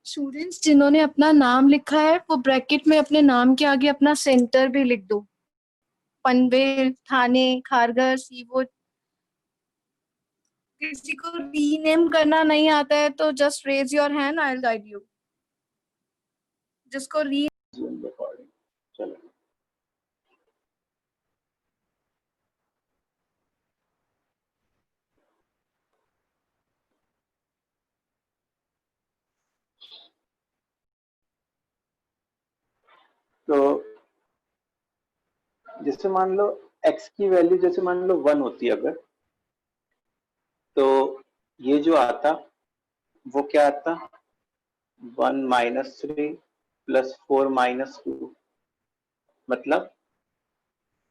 Students जिन्होंने अपना नाम लिखा है वो ब्रैकेट में अपने नाम के आगे अपना सेंटर भी लिख दो। पनवेल, थाने, खारघर, सीवोट। किसी को रीनेम करना नहीं आता है तो just raise your hand, I will guide you. जिसको री Zoom recording. चलो तो जैसे मान लो x की वैल्यू जैसे मान लो 1 होती है अगर, तो ये जो आता वो क्या आता 1 माइनस 3 प्लस 4 माइनस 2, मतलब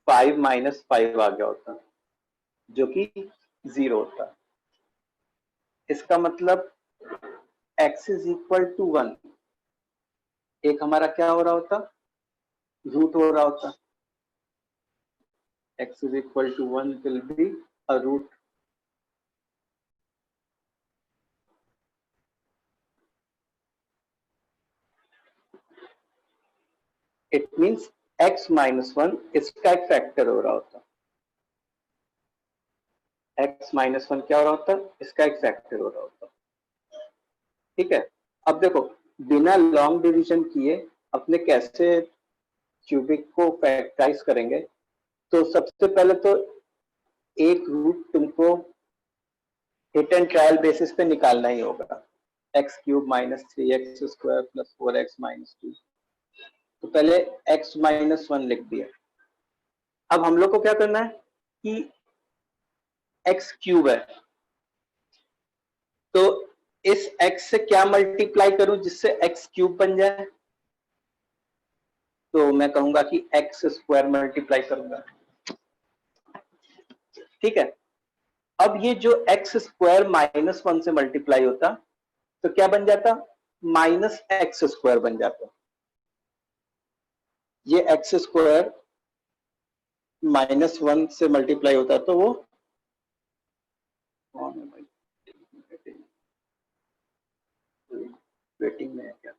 5 माइनस 5 आ गया होता, जो कि 0 होता। इसका मतलब x इज इक्वल टू 1, एक हमारा क्या हो रहा होता, रूट हो रहा होता। x is equal to 1 will be a root. It means x minus 1 इसका एक फैक्टर हो रहा होता। x minus 1 क्या हो रहा होता, इसका एक फैक्टर हो रहा होता। ठीक है, अब देखो बिना लॉन्ग डिवीजन किए अपने कैसे क्यूबिक को फैक्टराइज करेंगे। तो सबसे पहले तो एक रूट तुमको हिट एंड ट्रायल बेसिस पे निकालना ही होगा। X cube minus 3x square plus 4x minus 2, तो पहले x माइनस 1 लिख दिया। अब हम लोग को क्या करना है कि x क्यूब है, तो इस x से क्या मल्टीप्लाई करूं जिससे x क्यूब बन जाए, तो मैं कहूंगा कि x स्क्वायर मल्टीप्लाई करूंगा। ठीक है, अब ये जो x स्क्वायर माइनस 1 से मल्टीप्लाई होता तो क्या बन जाता, माइनस एक्स स्क्वायर बन जाता। ये एक्स स्क्वायर माइनस 1 से मल्टीप्लाई होता तो वो वेटिंग में है क्या,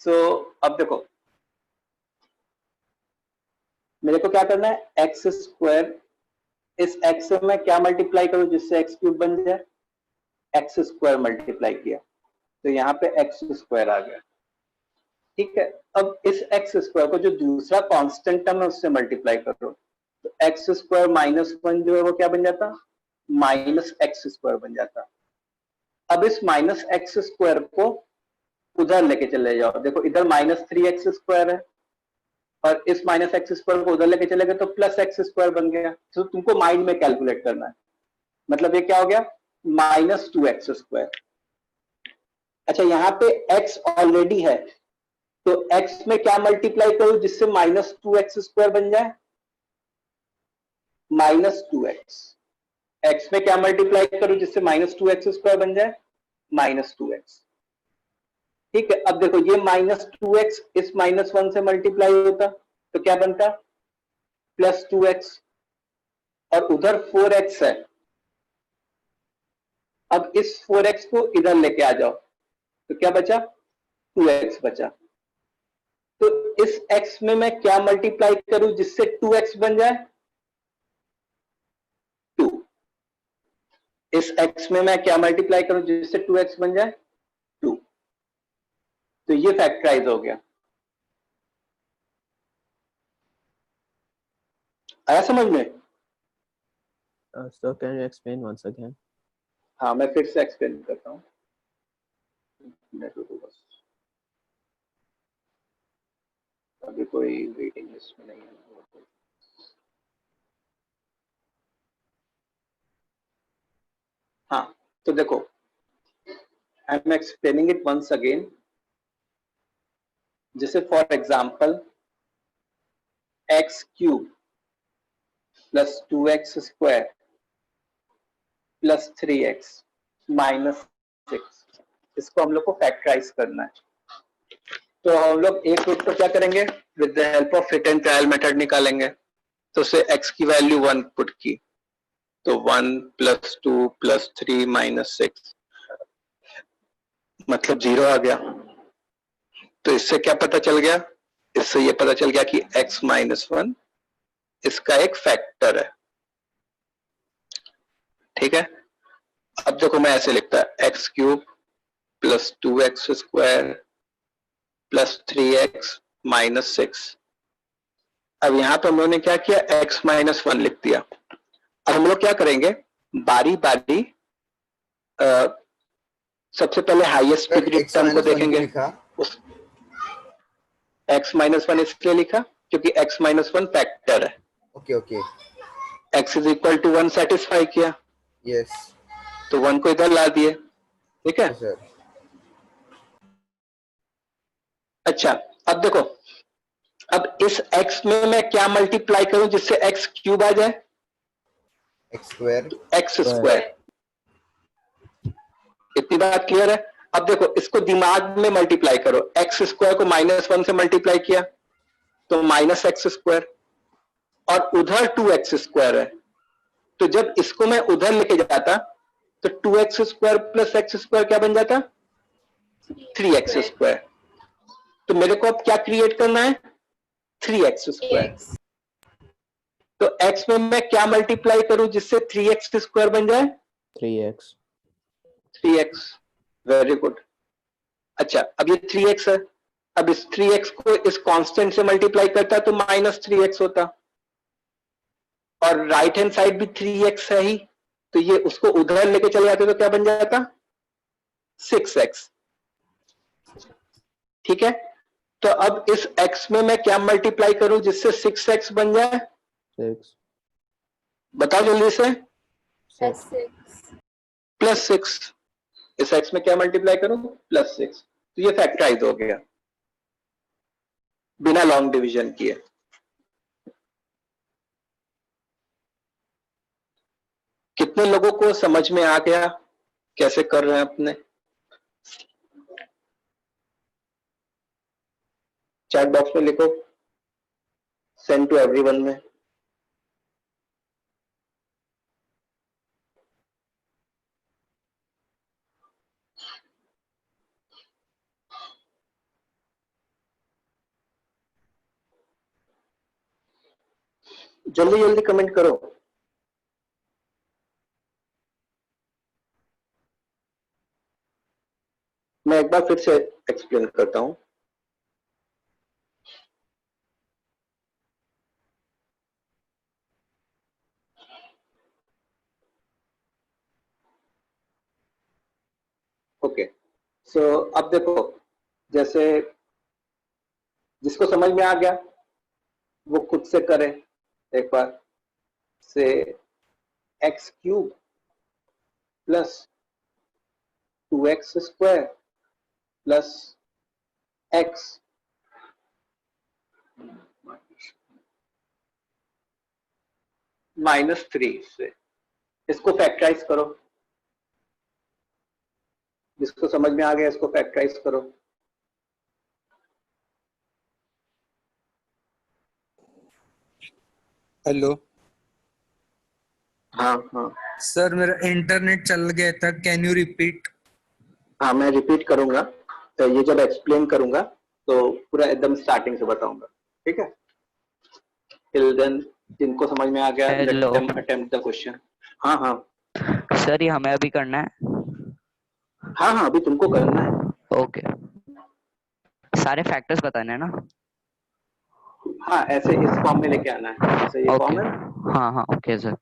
सो अब देखो मेरे को क्या करना है, एक्स स्क्वायर, इस एक्स से मैं क्या मल्टीप्लाई करूं जिससे एक्स क्यूब बन जाए, एक्स स्क्वायर मल्टीप्लाई किया तो यहाँ पे एक्स स्क्वायर आ गया। ठीक है, अब इस एक्स स्क्वायर को जो दूसरा कांस्टेंट टर्म है उससे मल्टीप्लाई करो, तो एक्स स्क्वायर माइनस 1 जो है वो क्या बन जाता, माइनस एक्स स्क्वायर बन जाता। अब इस माइनस एक्स स्क्वायर को उधर लेके चले जाओ, देखो इधर माइनस 3x स्क्वायर है और इस माइनस एक्स स्क्वायर को उधर लेके चले गए तो प्लस एक्स स्क्वायर बन गया। तो तुमको माइंड में कैलकुलेट करना है, मतलब ये क्या हो गया, माइनस 2x स्क्वायर। अच्छा यहाँ पे x ऑलरेडी है, तो x में क्या मल्टीप्लाई करूं जिससे माइनस 2x स्क्वायर बन जाए, माइनस 2x। x में क्या मल्टीप्लाई करूं जिससे माइनस 2x स्क्वायर बन जाए, माइनस 2x। ठीक है, अब देखो ये माइनस 2x इस माइनस 1 से मल्टीप्लाई होता तो क्या बनता, प्लस 2x, और उधर 4x है। अब इस 4x को इधर लेके आ जाओ तो क्या बचा, 2x बचा। तो इस x में मैं क्या मल्टीप्लाई करूं जिससे 2x बन जाए, 2। इस x में मैं क्या मल्टीप्लाई करूं जिससे 2x बन जाए, 2। तो ये फैक्टराइज हो गया, आया समझ में। So can you explain once again? हाँ मैं फिर से एक्सप्लेन करता हूँ, बस अभी कोई वेटिंग लिस्ट में नहीं है। हाँ, तो देखो, I am explaining it once again. जैसे for example x cube plus 2x² plus 3x minus 6, इसको हम लोग को फैक्टराइज करना है. तो हम लोग एक रूट को क्या करेंगे, with the help of fit and trial method निकालेंगे. तो उसे x की वैल्यू 1 पुट की, तो 1 प्लस 2 प्लस 3 माइनस 6 मतलब 0 आ गया. तो इससे क्या पता चल गया, इससे ये पता चल गया कि x माइनस 1 इसका एक फैक्टर है. ठीक है. अब देखो मैं ऐसे लिखता है x cube plus 2x² plus 3x minus 6. अब यहां पर हम लोगों ने क्या किया, x माइनस 1 लिख दिया. अब हम लोग क्या करेंगे, बारी बारी सबसे पहले हाईएस्ट डिग्री एक्स टर्म को माइनस वन देखेंगे. लिखा. उस x माइनस 1 इसलिए लिखा क्योंकि x माइनस 1 फैक्टर है. Okay okay. x is equal to 1 satisfy किया, यस. तो 1 को इधर ला दिए. ठीक है. Yes sir. अच्छा, अब देखो, अब इस x में मैं क्या मल्टीप्लाई करूं जिससे x क्यूब आ जाए, एक्स स्क्वायर. X square. इतनी बात क्लियर है. अब देखो इसको दिमाग में मल्टीप्लाई करो, एक्स स्क्वायर को माइनस 1 से मल्टीप्लाई किया तो माइनस एक्स स्क्वायर, और उधर 2x² है. तो जब इसको मैं उधर लेके जाता तो 2x² प्लस x² क्या बन जाता, 3x². तो मेरे को अब क्या क्रिएट करना है, 3x². तो x में मैं क्या मल्टीप्लाई करूं जिससे 3x² बन जाए, 3x. 3x. Very good. अच्छा, अब ये 3x है. अब इस 3x को इस कांस्टेंट से मल्टीप्लाई करता तो माइनस 3x होता, और राइट हैंड साइड भी 3x है ही, तो ये उसको उधर लेके चले जाते तो क्या बन जाता, 6x. ठीक है. तो अब इस x में मैं क्या मल्टीप्लाई करूं जिससे 6x बन जाए, 6. बताओ जल्दी से. Six. प्लस 6. इस x में क्या मल्टीप्लाई करूं, प्लस 6. तो ये फैक्टराइज हो गया बिना लॉन्ग डिवीजन किए. कितने लोगों को समझ में आ गया कैसे कर रहे हैं अपने, चैट बॉक्स में लिखो, सेंड टू एवरीवन में. जल्दी जल्दी कमेंट करो. मैं एक बार फिर से एक्सप्लेन करता हूं. ओके. सो अब देखो, जैसे जिसको समझ में आ गया वो खुद से करे एक बार से. X cube plus 2x² plus x minus 3 से इसको फैक्टराइज करो. जिसको समझ में आ गया इसको फैक्टराइज करो. हेलो हाँ हाँ सर, मेरा इंटरनेट चल गया था. Can you repeat? हाँ, मैं रिपीट करूंगा. तो ये जब एक्सप्लेन करूंगा तो पूरा एकदम स्टार्टिंग से बताऊंगा. ठीक है. टिल देन जिनको समझ में आ गया, let hello them attempt the question. हाँ हाँ सर, ये हमें अभी करना है. हाँ हाँ, अभी तुमको करना है. ओके, सारे फैक्टर्स बताने हैं ना. हाँ, ऐसे इस फॉर्म में लेके आना है, जैसे ये ओके, फॉर्म है ना. हाँ हाँ, ओके सर.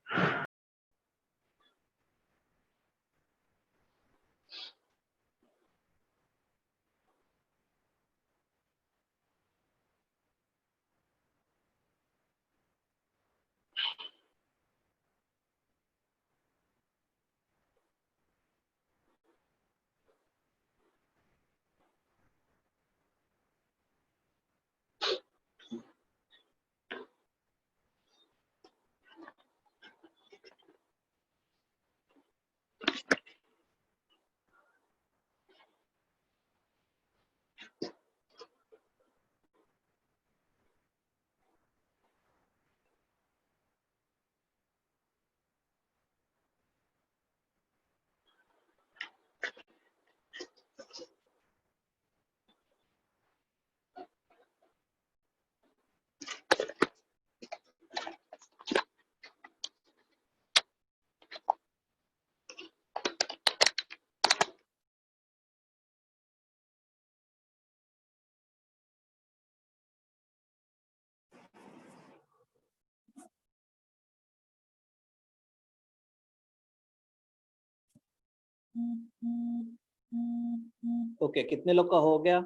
ओके, कितने लोग का हो गया?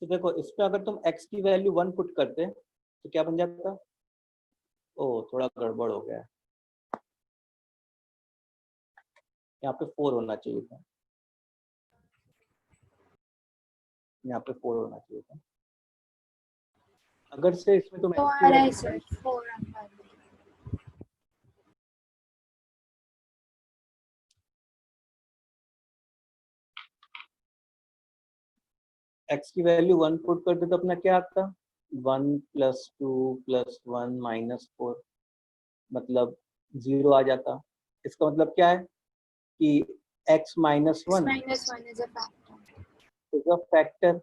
तो देखो, इसमें अगर तुम x की वैल्यू 1 पुट करते तो क्या बन जाता? ओ, थोड़ा गड़बड़ हो गया है। यहाँ पे 4 होना चाहिए था, यहाँ पे 4 होना चाहिए था। अगर से इसमें तुम तो x की आ रहा है वैल्यू सर 4 नंबर। x की वैल्यू 1 पुट करते तो अपना क्या आता? 1 + 2 + 1 - 4, मतलब 0 आ जाता। इसका मतलब क्या है कि x - 1 -1 is a factor. Is a factor.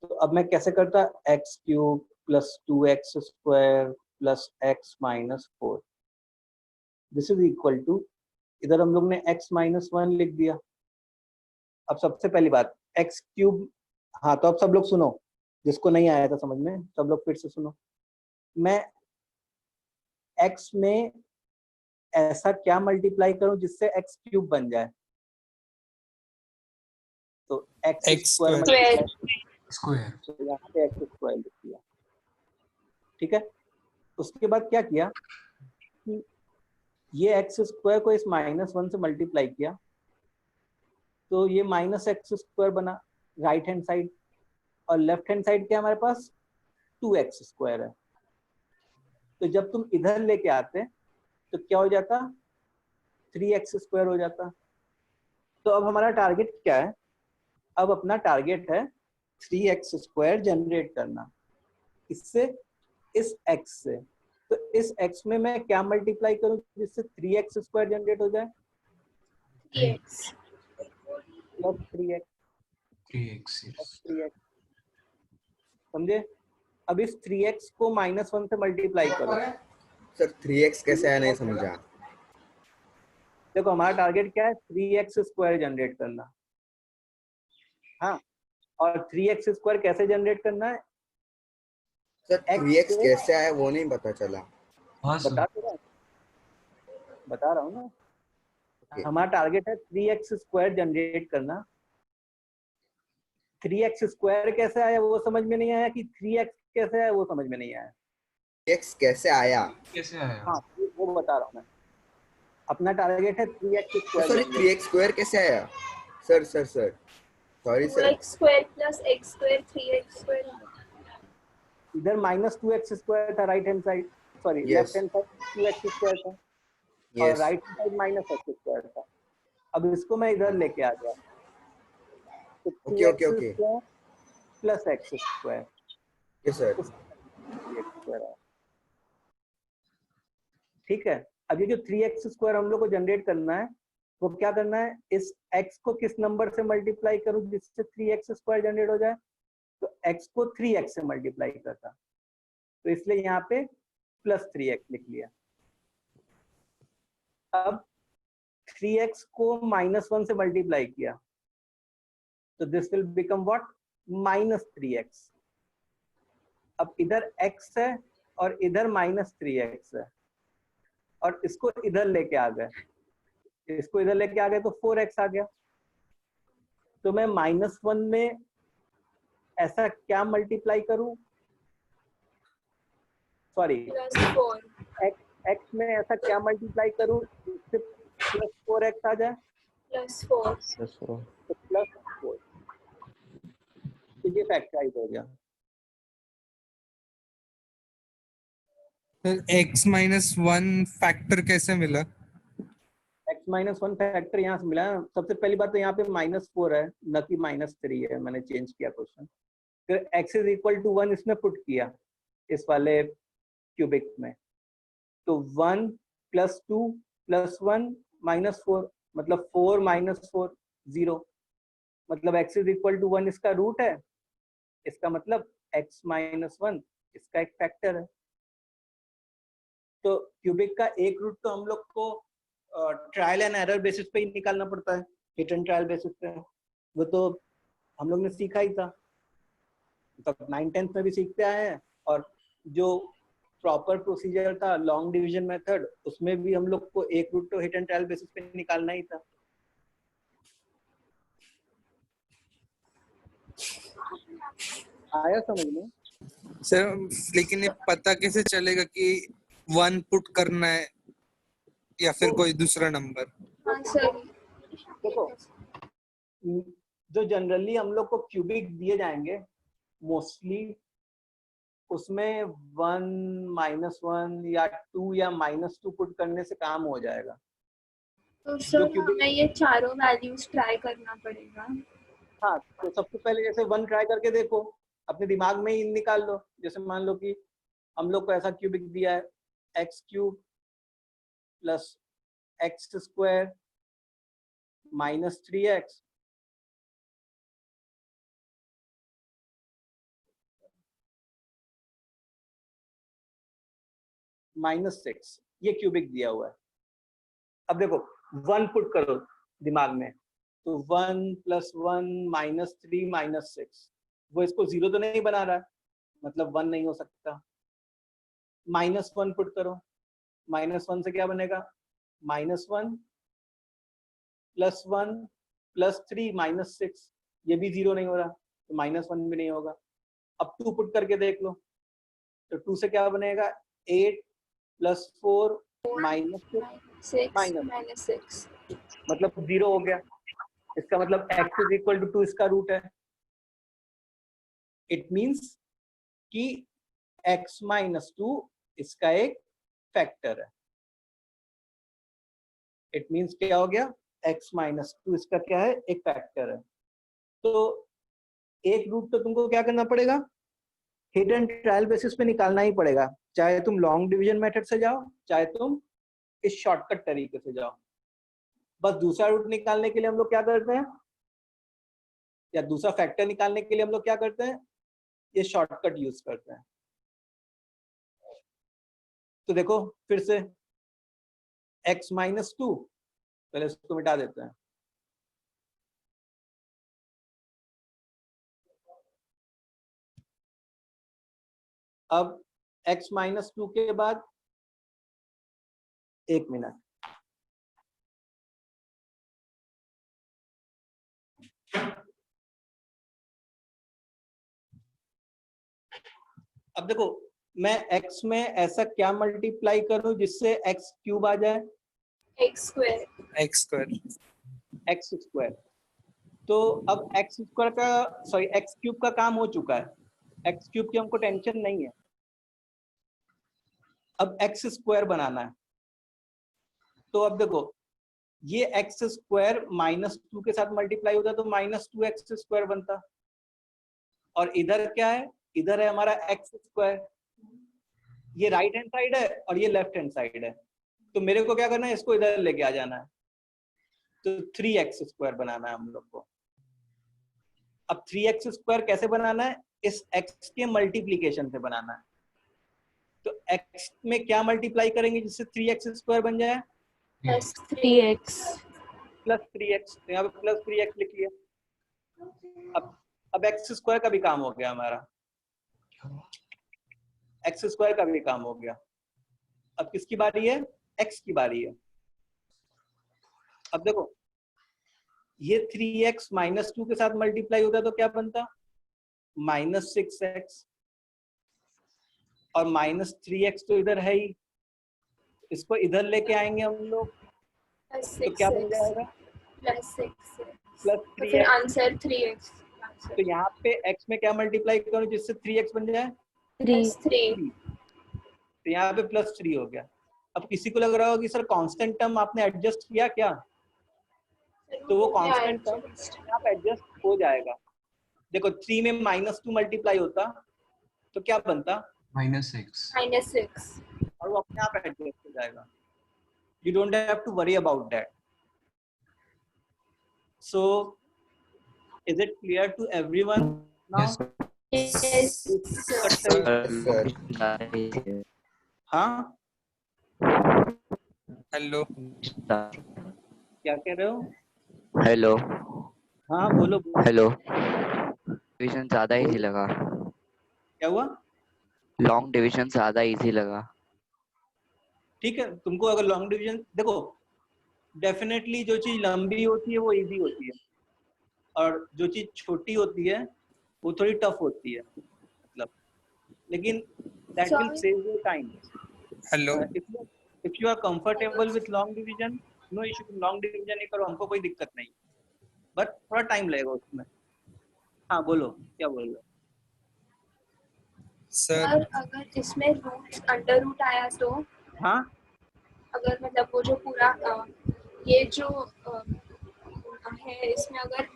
तो अब मैं कैसे करता? x³ + 2x² + x - 4, this is equal to, इधर हम लोग ने x - 1 लिख दिया। अब सबसे पहली बात, x³, हाँ तो अब सब लोग सुनो, जिसको नहीं आया था समझ में, सब लोग फिर से सुनो। मैं x में ऐसा क्या मल्टीप्लाई करूं जिससे x³ बन जाए? तो x² x² स्क्वायर। तो यहाँ पे x² लिख दिया, ठीक है। उसके बाद क्या किया कि ये x² को इस -1 से मल्टीप्लाई किया, तो ये -x² बना राइट हैंड साइड, और लेफ्ट हैंड साइड क्या हमारे पास? 2x² है। तो जब तुम इधर लेके आते तो क्या हो जाता? 3x² हो जाता। तो अब हमारा टारगेट क्या है? अब अपना टारगेट है 3x² जनरेट करना, इससे, इस x से। तो इस x में मैं क्या मल्टीप्लाई करूं जिससे 3x² जनरेट हो जाए? 3x. प्लस 3x, 3x, समझे? अब इस 3x को -1 से मल्टीप्लाई करो। सर 3x कैसे आया नहीं समझा। देखो, हमारा टारगेट क्या है? 3x² जनरेट करना। हाँ, और 3x² कैसे जनरेट करना है? सर 3x कैसे आया वो नहीं पता चला। हाँ बता सर। तो रहा हूँ, बता रहा हूँ ना। Okay. हमारा टारगेट है 3x² जनरेट करना। 3x² कैसे आया वो समझ में नहीं आया, कि 3x कैसे आया वो समझ में नहीं आया। 3x कैसे आया? कैसे आया? हाँ, वो बता रहा हूँ मैं। अपना टारगेट है 3x² sorry generate. 3x square कैसे आया? Sir sir sir sorry sir. 2x² + x² 3x². इधर -2x² था right hand side, sorry left yes hand side 2x² था, और yes right hand side -x² था। अब इसको मैं इधर लेके आ गया, तो okay okay okay 2x² + x², yes sir. उस 3x² है, ठीक है। अब ये जो 3x² हम लोग को जनरेट करना है, वो क्या करना है? इस x को किस नंबर से मल्टीप्लाई करूं जिससे 3x² जनरेट हो जाए? तो x को 3x से मल्टीप्लाई करता, तो इसलिए यहाँ पे +3x लिख लिया। अब 3x को -1 से मल्टीप्लाई किया, तो this will become what? -3x। अब इधर x है और इधर -3x है, और इसको इधर लेके आ गए, इसको इधर लेके आ गए तो 4x आ गया। तो मैं -1 में ऐसा क्या मल्टीप्लाई करूं? सॉरी, +4. x में ऐसा क्या मल्टीप्लाई करूं जिससे +4x आ जाए? +4. तो +4, तो ये फैक्टराइज हो गया। सर x-1 फैक्टर कैसे मिला? x - 1 फैक्टर यहाँ से मिला। सबसे पहली बात तो यहाँ पे -4 है, न कि -3 है, मैंने चेंज किया क्वेश्चन। फिर x = 1 इसमें पुट किया, इस वाले क्यूबिक में, तो 1 + 2 + 1 -4, मतलब 4 - 4 0, मतलब x = 1 इसका रूट है, इसका मतलब x - 1 इसका एक फैक्टर है। तो क्यूबिक का एक रूट तो हम लोग को ट्रायल एंड एरर बेसिस पे ही निकालना पड़ता है। हिट एंड ट्रायल बेसिस पे, वो तो हम लोग ने सीखा ही था, तो 9th-10th में भी सीखते आए हैं, और जो प्रॉपर प्रोसीजर था लॉन्ग डिवीजन मेथड, उसमें भी हम लोग को एक रूट तो हिट एंड ट्रायल बेसिस पे निकालना ही था। आया समझ में? सर लेकिन ये पता कैसे चलेगा कि 1 पुट करना है या फिर कोई दूसरा नंबर? हाँ सर, देखो, जो जनरली हम लोग को क्यूबिक दिए जाएंगे मोस्टली, उसमें 1, -1 या 2 या -2 पुट करने से काम हो जाएगा। तो जो सर cubic- हमें ये चारों वैल्यूज ट्राई करना पड़ेगा। हाँ, तो सबसे पहले जैसे 1 ट्राई करके देखो, अपने दिमाग में ही निकाल लो। जैसे मान लो कि हम लोग को ऐसा क्यूबिक दिया है, x³ + x² - 3x -6, ये क्यूबिक दिया हुआ है। अब देखो 1 पुट करो दिमाग में, तो 1 + 1 - 3 - 6, वो इसको 0 तो नहीं बना रहा है, मतलब 1 नहीं हो सकता। -1 पुट करो, -1 से क्या बनेगा, -1 + 1 + 3 - 6, ये भी 0 नहीं हो रहा, तो -1 भी नहीं होगा। अब 2 पुट करके देख लो, तो 2 से क्या बनेगा, 8 + 4 - 6 6 मतलब 0 हो गया। इसका मतलब x = 2 इसका रूट है। इट मींस कि x - 2 इसका एक फैक्टर है। इट मींस क्या हो गया, x - 2 इसका क्या है, एक फैक्टर है। तो एक रूट तो तुमको क्या करना पड़ेगा, हिट एंड ट्रायल बेसिस पे निकालना ही पड़ेगा, चाहे तुम लॉन्ग डिवीजन मेथड से जाओ, चाहे तुम इस शॉर्टकट तरीके से जाओ। बस दूसरा रूट निकालने के लिए हम लोग क्या करते हैं, या दूसरा फैक्टर निकालने के लिए हम लोग क्या करते हैं, ये शॉर्टकट यूज करते हैं। तो देखो फिर से x - 2, पहले इसको मिटा देते हैं। अब x - 2 के बाद 1 मिनट, अब देखो मैं x में ऐसा क्या मल्टीप्लाई करूं जिससे x³ आ जाए, x²। x²। तो अब x³ का काम हो चुका है, x³ की हमको टेंशन नहीं है। अब x² बनाना है। तो अब देखो ये x² -2 के साथ मल्टीप्लाई होता तो -2x² बनता, और इधर क्या है, इधर है हमारा x²। ये राइट हैंड साइड है और ये लेफ्ट हैंड साइड है, तो मेरे को क्या करना है, इसको इधर लेके आ जाना है। तो 3x² बनाना है हम लोग को। अब 3x² कैसे बनाना है, इस x के मल्टीप्लीकेशन से बनाना है। तो x में क्या मल्टीप्लाई करेंगे जिससे 3x² बन जाए, +3x। +3x, तो यहाँ पे +3x लिख लिया। अब x² का भी काम हो गया हमारा, x² का भी काम हो गया। अब किसकी बारी है, x की बारी है। अब देखो ये 3x - 2 के साथ मल्टीप्लाई होता तो क्या बनता, -6x, और -3x तो इधर है ही, इसको इधर लेके आएंगे हम लोग, तो क्या बन जाएगा, +6 प्लस तो फिर 3x। Answer 3x। तो यहाँ पे x में क्या मल्टीप्लाई करूं जिससे 3x बन जाए, 3। तो यहाँ पे +3 हो गया। अब किसी को लग रहा होगा कि सर कांस्टेंट टर्म आपने एडजस्ट किया क्या, तो वो कांस्टेंट टर्म यहाँ पे एडजस्ट हो जाएगा। देखो 3 में -2 मल्टीप्लाई होता तो क्या बनता, -6। और वो अपने आप एडजस्ट हो जाएगा। You don't have to worry about that. So, is it clear to everyone now? Yes, sir. हाँ, हेलो क्या कह रहे हो? हेलो हाँ बोलो बोलो। हेलो, डिवीजन ज्यादा इजी लगा, क्या हुआ? लॉन्ग डिवीजन ज्यादा इजी लगा। ठीक है, तुमको अगर लॉन्ग डिवीजन, देखो डेफिनेटली जो चीज लंबी होती है वो इजी होती है, और जो चीज छोटी होती है वो थोड़ी टफ होती है, मतलब, लेकिन that will Sorry. Save your time. Hello if you are comfortable with long division, no issue, तुम लॉन्ग डिवीजन ही करो, हमको कोई दिक्कत नहीं, बट थोड़ा टाइम लगेगा उसमें। हाँ बोलो, क्या बोल रहे हो? सर। सर अगर इसमें रूट अंडर रूट आया तो, हाँ अगर मतलब वो जो पूरा ये जो है इसमें अगर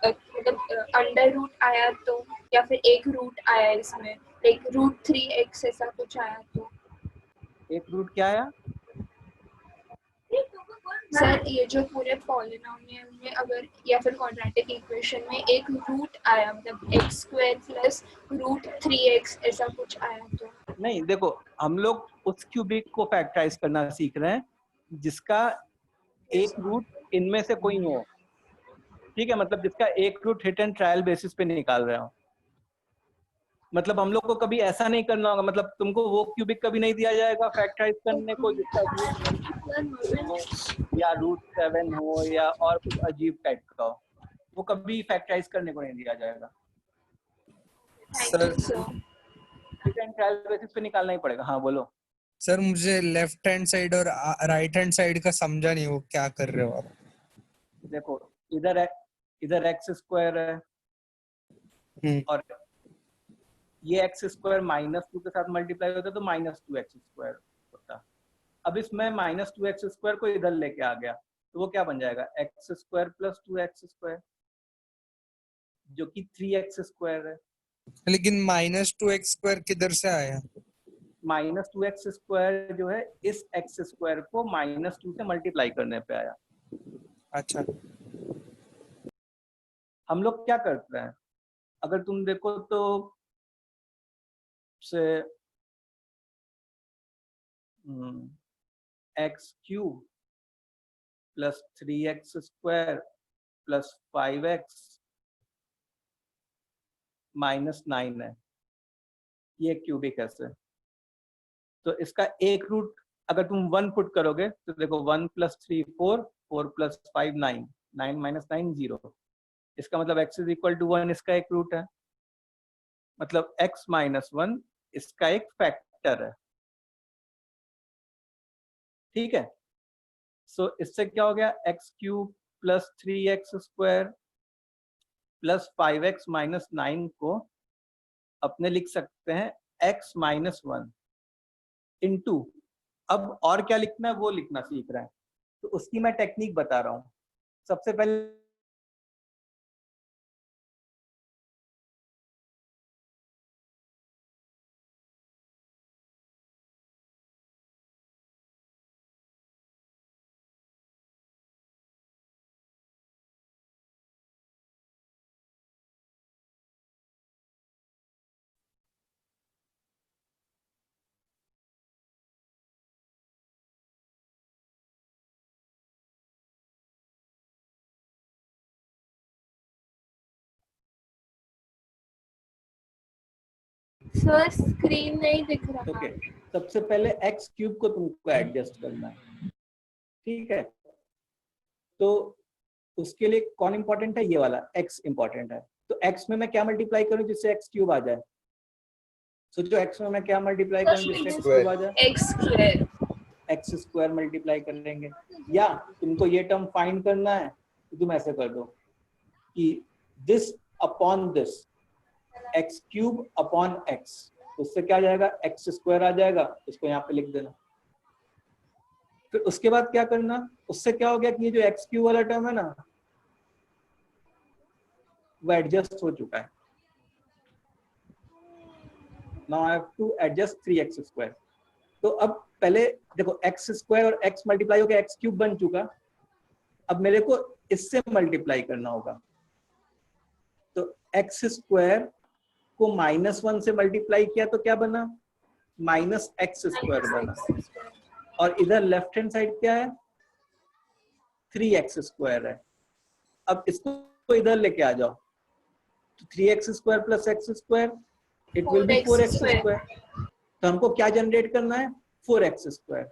मतलब अंडर रूट आया तो, या फिर एक रूट आया इसमें, लाइक √3x ऐसा कुछ आया तो। एक रूट क्या आया? सर ये जो पूरे पॉलिनोमियल में अगर या फिर क्वाड्रेटिक इक्वेशन में एक रूट आया, मतलब x² + √3x ऐसा कुछ आया तो। नहीं, देखो हम लोग उस क्यूबिक को फैक्टराइज करना सीख रहे हैं जिसका एक रूट इनमें से कोई हो, ठीक है, मतलब जिसका एक root hit and trial basis पे निकाल रहे हो। मतलब हम लोग को कभी ऐसा नहीं करना होगा, मतलब तुमको वो क्यूबिक कभी नहीं दिया जाएगा फैक्टराइज करने को जिसका रूट हो या √7 हो या और कुछ अजीब टाइप का हो, वो कभी फैक्टराइज करने को नहीं दिया जाएगा। Thank you sir. Hit and trial basis पे निकालना ही पड़ेगा। हाँ बोलो। सर मुझे लेफ्ट हैंड साइड और राइट हैंड साइड का समझा नहीं, वो क्या कर रहे हो आप? देखो इधर x² है और ये x² -2 के साथ मल्टीप्लाई होता है तो -2x² होता। अब इसमें -2x² को इधर लेके आ गया तो वो क्या बन जाएगा, x² + 2x², जो कि 3x² है। लेकिन -2x² किधर से आया? -2x² जो है इस x² को -2 से मल्टीप्लाई करने पे आया। अच्छा। हम लोग क्या करते हैं, अगर तुम देखो तो से x³ + 3x² + 5x -9 है, ये क्यूबिक ऐसे। तो इसका एक रूट अगर तुम 1 पुट करोगे तो देखो 1 + 3 4, 4 + 5 9, 9 - 9 0, इसका मतलब x = 1 इसका एक रूट है, मतलब x - 1 इसका एक फैक्टर है, ठीक है। सो इससे क्या हो गया, x³ + 3x² + 5x - 9 को अपने लिख सकते हैं x - 1 इंटू, अब और क्या लिखना है वो लिखना सीख रहे हैं, तो उसकी मैं टेक्निक बता रहा हूँ। सबसे पहले सर स्क्रीन नहीं दिख रहा। ओके, सबसे पहले x³ को तुमको एडजस्ट करना है, ठीक है। तो उसके लिए कौन इंपॉर्टेंट है, ये वाला x इंपॉर्टेंट है। तो x में मैं क्या मल्टीप्लाई करूं जिससे x³ आ जाए, सोचो x में मैं क्या मल्टीप्लाई करूं जिससे x³ आ जाए, x²। x² मल्टीप्लाई कर लेंगे, या तुमको ये टर्म फाइंड करना है तो तुम ऐसे कर दो कि this upon this, x³ upon x, उससे क्या आ जाएगा, x² आ जाएगा, इसको यहाँ पे लिख देना। फिर उसके बाद क्या करना, उससे क्या हो गया कि ये जो x³ वाला टर्म है ना वो एडजस्ट हो चुका है। Now I have to adjust 3x²। तो अब पहले देखो x² और x मल्टीप्लाई हो गया, x³ बन चुका, अब मेरे को इससे मल्टीप्लाई करना होगा। तो x² को -1 से मल्टीप्लाई किया तो क्या बना, -x² बना, और इधर लेफ्ट हैंड साइड क्या है, 3x² है। अब इसको इधर लेके आ जाओ, तो 3x square plus x square it will be 4x square. तो हमको क्या जनरेट करना है, 4x स्क्वायर।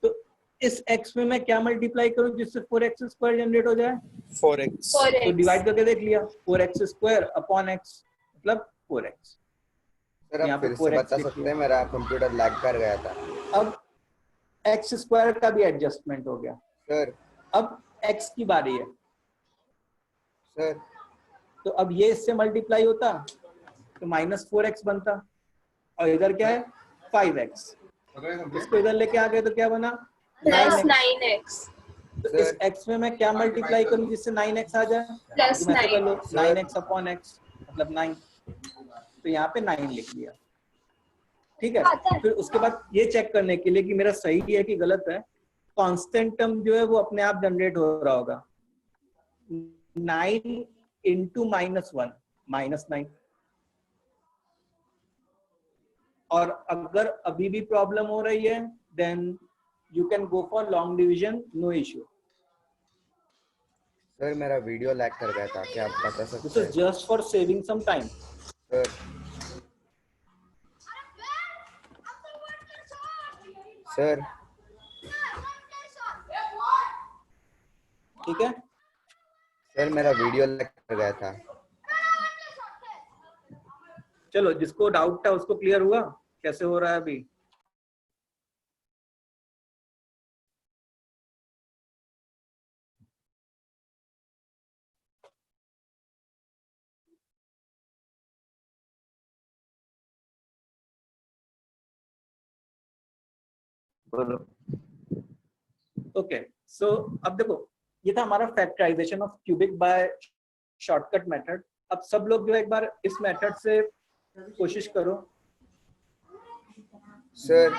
तो इस x में मैं क्या मल्टीप्लाई करूं जिससे 4x स्क्वायर जनरेट हो जाए, 4x। तो डिवाइड करके देख लिया, 4x स्क्वायर अपॉन x मतलब 4x। सर यहाँ आप पे फिर से 4x बता लिख सकते लिया। हैं, मेरा कंप्यूटर लैग कर गया था। अब x स्क्वायर का भी एडजस्टमेंट हो गया। सर अब x की बारी है, सर तो अब ये इससे मल्टीप्लाई होता तो -4x बनता, और इधर क्या है 5x, इसको इधर लेके आ गए तो क्या बना प्लस 9x। 9x तो इस x में मैं क्या मल्टीप्लाई करूं जिससे 9x आ जाए, प्लस तो मैं तो कर 9। लो 9x अपॉन x मतलब 9, तो यहाँ पे 9 लिख लिया। ठीक है, फिर उसके बाद ये चेक करने के लिए कि मेरा सही है कि गलत है, कांस्टेंट टर्म जो है वो अपने आप जनरेट हो रहा होगा, 9 इंटू -1 -9। और अगर अभी भी प्रॉब्लम हो रही है then you can go for long division, no issue. Sir मेरा वीडियो लैग कर गया था, क्या आप बता दिस सकते इज हैं? Just for saving some time. Sir sir ठीक है, सर मेरा वीडियो लैग कर गया था। चलो जिसको डाउट था उसको क्लियर हुआ कैसे हो रहा है अभी। बोलो। ओके, सो अब देखो ये था हमारा factorization of cubic by shortcut method. अब सब लोग जो एक बार इस मेथड से कोशिश करो। सर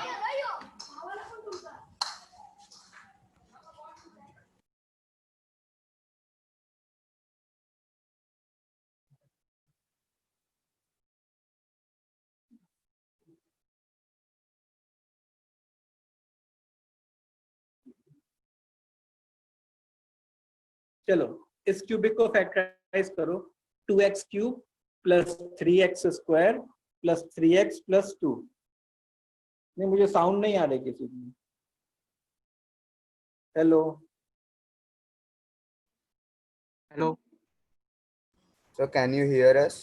चलो इस क्यूबिक को फैक्टराइज करो, 2x cube plus 3x square plus 3x plus 2। नहीं मुझे साउंड नहीं आ रही किसी की। Hello hello sir can you here us?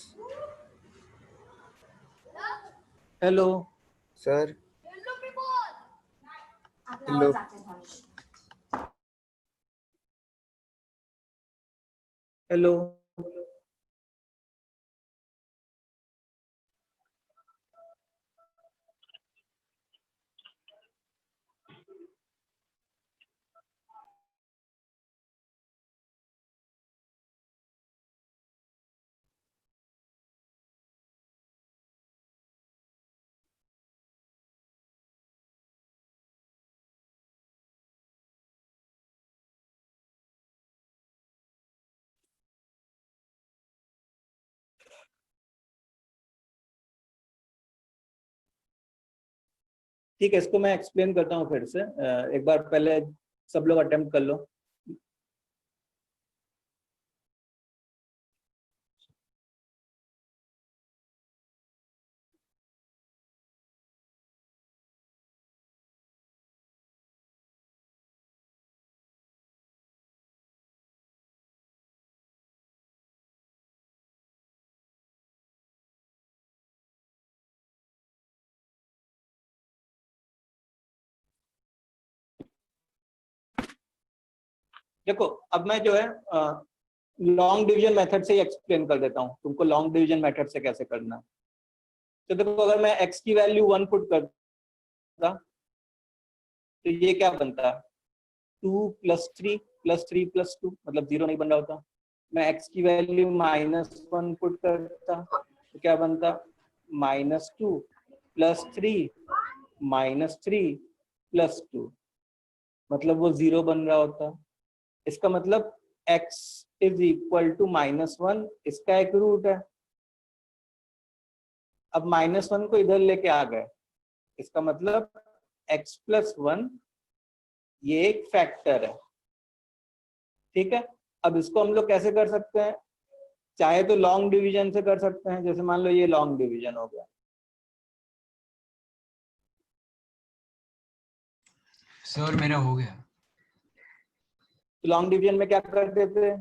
Hello sir hello hello ठीक है, इसको मैं एक्सप्लेन करता हूँ फिर से। एक बार पहले सब लोग अटेम्प्ट कर लो। देखो अब मैं जो है लॉन्ग डिवीजन मेथड से ही एक्सप्लेन कर देता हूँ तुमको लॉन्ग डिवीजन मेथड से कैसे करना है। तो देखो अगर मैं x की वैल्यू 1 पुट करता तो ये क्या बनता, 2 प्लस 3 प्लस 3 प्लस 2 मतलब 0 नहीं बन रहा होता। मैं x की वैल्यू -1 पुट करता तो क्या बनता, -2 प्लस 3 -3 प्लस 2 मतलब वो 0 बन रहा होता। इसका मतलब x इज इक्वल टू -1, इसका एक रूट है। अब -1 को इधर लेके आ गए, इसका मतलब x प्लस 1 ये एक फैक्टर है। ठीक है, अब इसको हम लोग कैसे कर सकते हैं, चाहे तो लॉन्ग डिवीजन से कर सकते हैं, जैसे मान लो ये लॉन्ग डिवीजन हो गया। सर मेरा हो गया। तो लॉन्ग डिवीजन में क्या करते थे,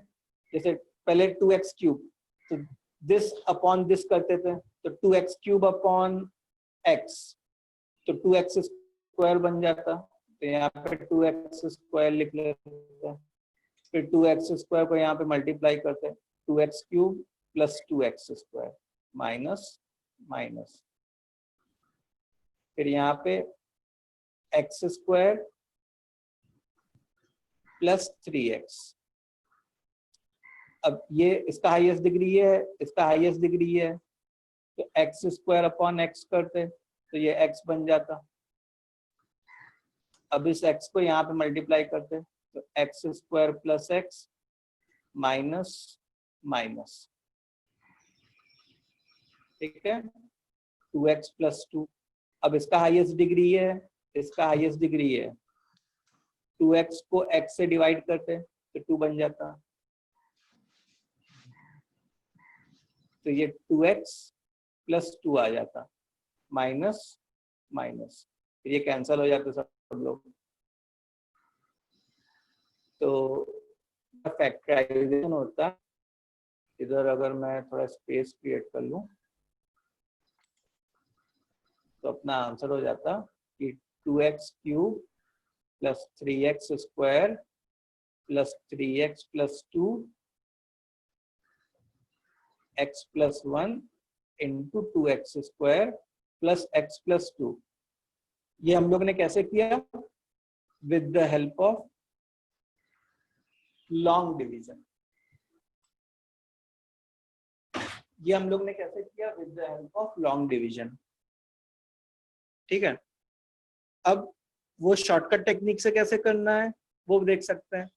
जैसे पहले 2x क्यूब, तो दिस अपॉन दिस करते थे, तो 2x क्यूब अपॉन x, तो 2x स्क्वायर बन जाता, तो यहाँ पे 2x स्क्वायर लिख लेते हैं। फिर 2x स्क्वायर को यहाँ पे मल्टीप्लाई करते हैं, 2x cube plus 2x square minus minus, फिर यहाँ पे x स्क्वायर प्लस 3x। अब ये इसका हाईएस्ट डिग्री है, इसका हाईएस्ट डिग्री है, तो x स्क्वायर अपॉन x करते, तो ये x बन जाता। अब इस x को यहाँ पे मल्टीप्लाई करते, तो x square plus x minus minus, ठीक है, 2x प्लस 2। अब इसका हाईएस्ट डिग्री है, इसका हाईएस्ट डिग्री है, 2x को x से डिवाइड करते तो 2 बन जाता, तो ये 2x प्लस 2 आ जाता, माइनस माइनस, फिर ये कैंसल हो जाते सब लोग। तो फैक्टराइजेशन होता, इधर अगर मैं थोड़ा स्पेस क्रिएट कर लूं तो अपना आंसर हो जाता कि 2x cube plus 3x square plus 3x plus 2 x plus 1 into 2x square plus x plus 2। ये हम लोग ने कैसे किया, with the help of long division. ये हम लोग ने कैसे किया, with the help of long division, ठीक है। अब वो शॉर्टकट टेक्निक से कैसे करना है वो देख सकते हैं।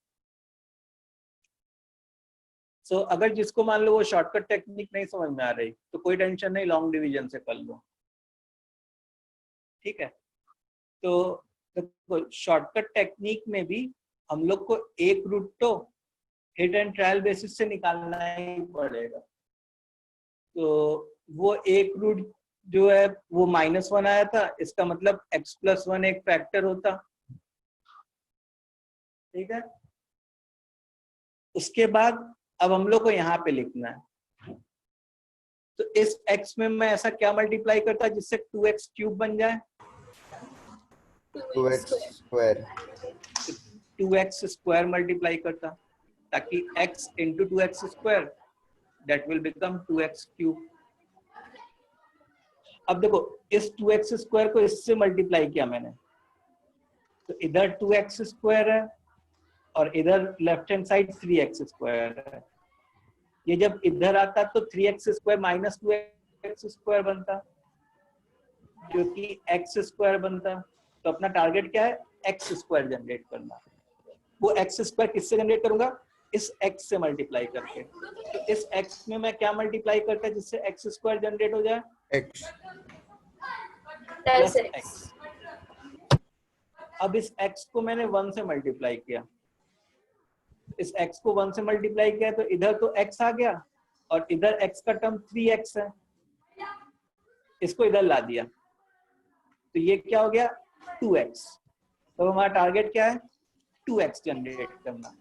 सो अगर जिसको मान लो वो शॉर्टकट टेक्निक नहीं समझ में आ रही तो कोई टेंशन नहीं, लॉन्ग डिवीजन से कर लो, ठीक है। तो शॉर्टकट टेक्निक में भी हम लोग को एक रूट तो हिट एंड ट्रायल बेसिस से निकालना ही पड़ेगा। तो वो एक रूट जो है वो -1 आया था, इसका मतलब x प्लस 1 एक फैक्टर होता, ठीक है। उसके बाद अब हम लोग को यहाँ पे लिखना है, तो इस x में मैं ऐसा क्या मल्टीप्लाई करता जिससे 2x क्यूब बन जाए, 2x square 2x square multiply करता, ताकि x into 2x square that will become 2x cube. अब देखो इस 2x स्क्वायर को इससे मल्टीप्लाई किया मैंने, तो इधर 2x स्क्वायर है और इधर left hand side 3x square है। ये जब इधर आता तो 3x square minus 2x square बनता, जो कि x स्क्वायर बनता। तो अपना टारगेट क्या है, x स्क्वायर जनरेट करना। वो x स्क्वायर किससे जनरेट करूंगा, इस x से मल्टीप्लाई करके। तो इस x में मैं क्या मल्टीप्लाई करता है जिससे x स्क्वायर जनरेट हो जाए, x प्लस x। अब इस x को मैंने 1 से मल्टीप्लाई किया, इस x को 1 से मल्टीप्लाई किया तो इधर तो x आ गया और इधर x का टर्म 3x है, इसको इधर ला दिया तो ये क्या हो गया 2x। तो हमारा टारगेट क्या है 2x जनरेट करना।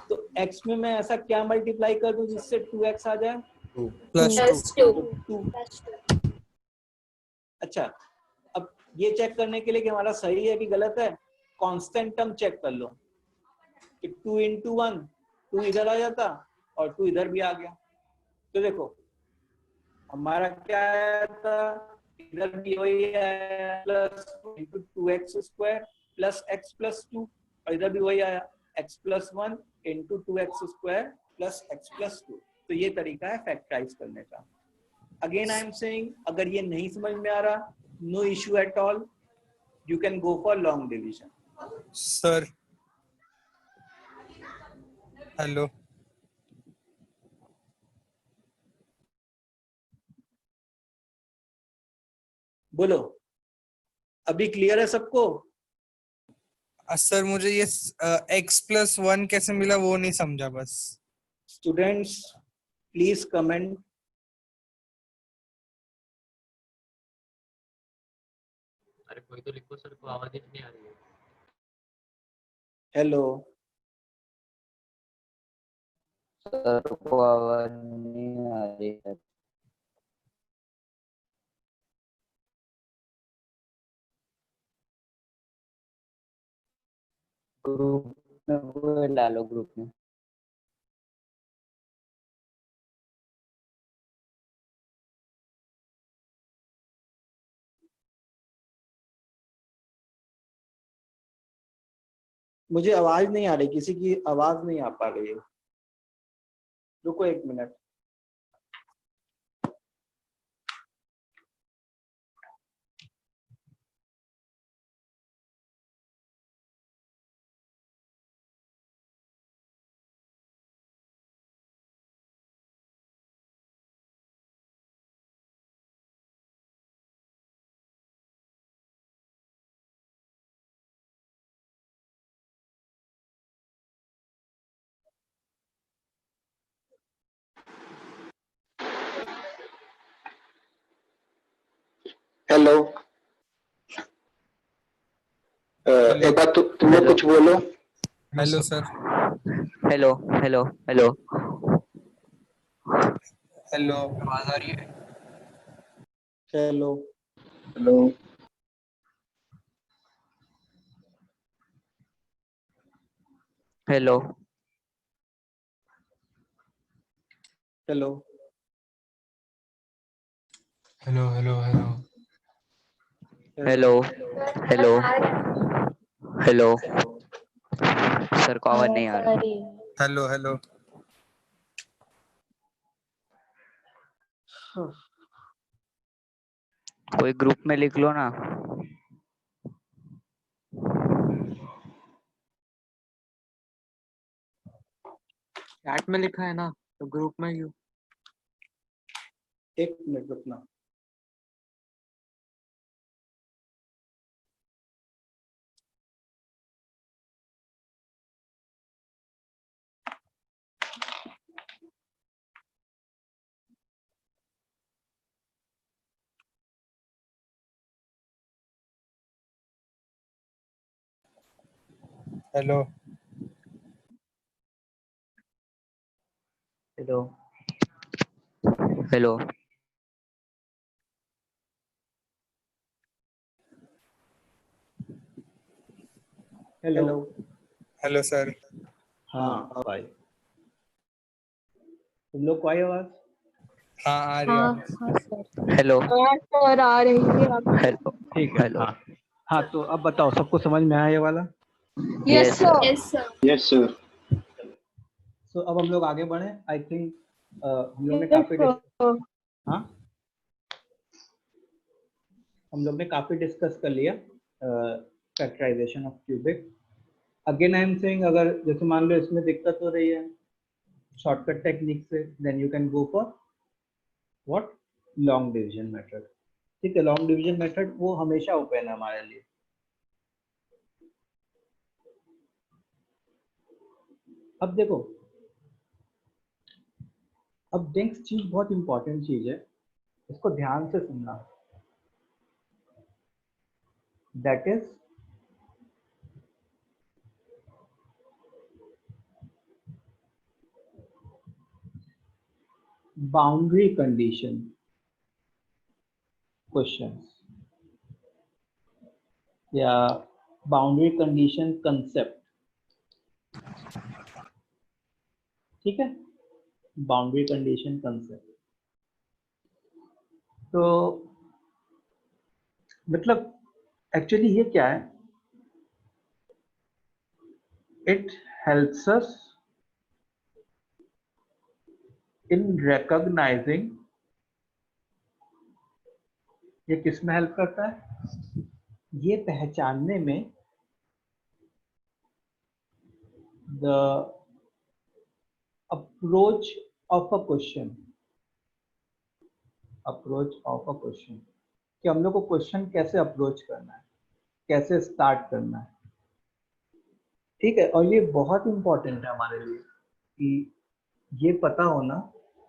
तो x में मैं ऐसा क्या मल्टीप्लाई कर दूं जिससे 2x आ जाए, प्लस 2। 2। अच्छा, अब ये चेक करने के लिए कि हमारा सही है कि गलत है, कांस्टेंट टर्म चेक कर लो कि 2 इंटू 1 2 इधर आ जाता और 2 इधर भी आ गया। तो देखो हमारा क्या आया था, इधर भी वही आया plus into 2x square plus x plus 2 और इधर भी वही आया x plus 1 into 2x square plus x plus 2। तो ये तरीका है फैक्टराइज करने का। अगेन आई एम सेइंग, अगर ये नहीं समझ में आ रहा, no issue at all, you can go for long division. Sir hello, बोलो, अभी क्लियर है सबको? सर मुझे ये x+1 कैसे मिला वो नहीं समझा बस। Students please comment. अरे कोई तो लिखो सर, को आवाज ही नहीं आ रही है। हेलो सर को आवाज नहीं आ रही है। ग्रुप में वो डालो, ग्रुप में। मुझे आवाज नहीं आ रही, किसी की आवाज नहीं आ पा रही है। रुको 1 मिनट। हेलो एक बार तुम लोग कुछ बोलो। Hello sir. Hello hello hello hello आवाज आ रही है? Hello hello hello hello hello hello hello hello hello hello sir को आवाज नहीं आ रही। Hello hello. कोई ग्रुप में लिख लो ना। चैट में लिखा है ना, तो ग्रुप में क्यों? 1 मिनट रुकना। Hello hello hello hello hello sir. हाँ अब आई। तुम लोग को आई आवाज? हाँ आ रही है आवाज। हेलो और आ रही है आप? हेलो ठीक है। हेलो। हाँ हाँ, तो अब बताओ सबको समझ में आया ये वाला? Yes sir. Yes sir. Yes sir. So अब हम लोग आगे बढ़े। आई थिंक हम लोग ने काफी हाँ हम लोग ने काफी डिस्कस कर लिया factorization of cubic. Again I am saying, अगर जैसे मान लो इसमें दिक्कत हो रही है शॉर्टकट टेक्निक से, then you can go for what, long division method. ठीक है, लॉन्ग डिवीजन मेथड वो हमेशा ओपन है हमारे लिए। अब देखो, अब नेक्स्ट चीज बहुत इंपॉर्टेंट चीज है, इसको ध्यान से सुनना। That is boundary condition questions या बाउंड्री कंडीशन कंसेप्ट। ठीक है, बाउंड्री कंडीशन कंसेप्ट। तो मतलब एक्चुअली ये क्या है? It helps us in recognising, ये किस में हेल्प करता है? ये पहचानने में the approach of a question, approach of a question, कि हम लोग को क्वेश्चन कैसे अप्रोच करना है, कैसे स्टार्ट करना है। ठीक है, और ये बहुत इंपॉर्टेंट है हमारे लिए कि ये पता होना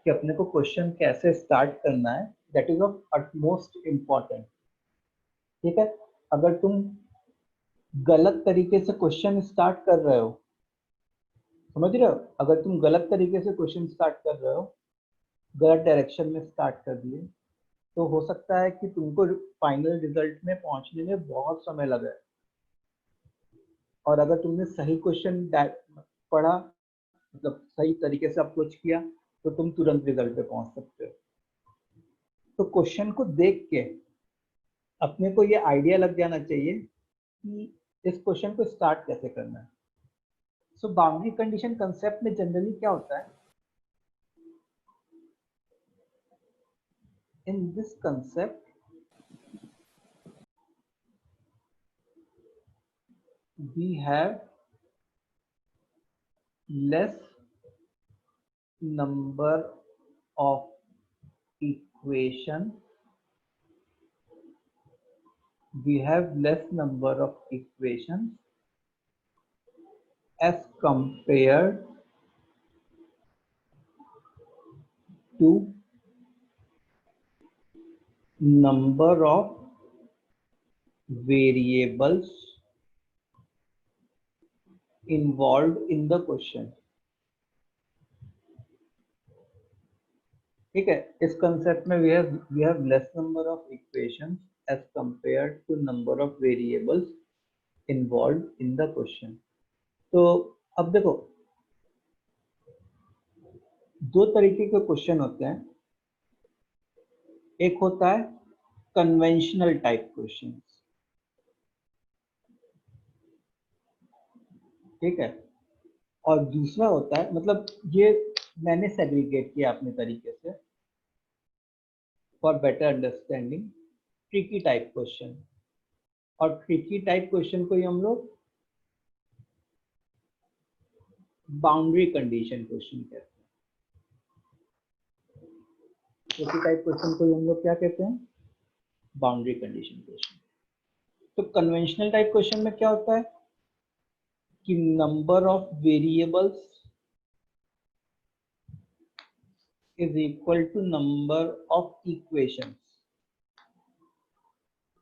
कि अपने को क्वेश्चन कैसे स्टार्ट करना है, that is of utmost important. ठीक है, अगर तुम गलत तरीके से क्वेश्चन स्टार्ट कर रहे हो, समझ रहे हो, अगर तुम गलत तरीके से क्वेश्चन स्टार्ट कर रहे हो, गलत डायरेक्शन में स्टार्ट कर दिए, तो हो सकता है कि तुमको फाइनल रिजल्ट में पहुंचने में बहुत समय लगे। और अगर तुमने सही क्वेश्चन पढ़ा, मतलब सही तरीके से अप्रोच किया, तो तुम तुरंत रिजल्ट पे पहुंच सकते हो। तो क्वेश्चन को देख के अपने को ये आइडिया लग जाना चाहिए कि इस क्वेश्चन को स्टार्ट कैसे करना है। सो बाउंड्री कंडीशन कंसेप्ट में जनरली क्या होता है, in this concept we have less number of equation, we have less number of equations as compared to number of variables involved in the question। ठीक है, इस कंसेप्ट में we have less number of equations as compared to number of variables involved in the question। तो अब देखो, दो तरीके के क्वेश्चन होते हैं। एक होता है कन्वेंशनल टाइप क्वेश्चन, ठीक है, और दूसरा होता है, मतलब ये मैंने सेग्रीगेट किया अपने तरीके से for better understanding, tricky type question. और ट्रिकी टाइप क्वेश्चन को ही हम लोग बाउंड्री कंडीशन क्वेश्चन कहते हैं। ट्रिकी टाइप क्वेश्चन को ही हम लोग क्या कहते हैं, बाउंड्री कंडीशन क्वेश्चन। तो कन्वेंशनल टाइप क्वेश्चन में क्या होता है कि number of variables is equal to number of equations.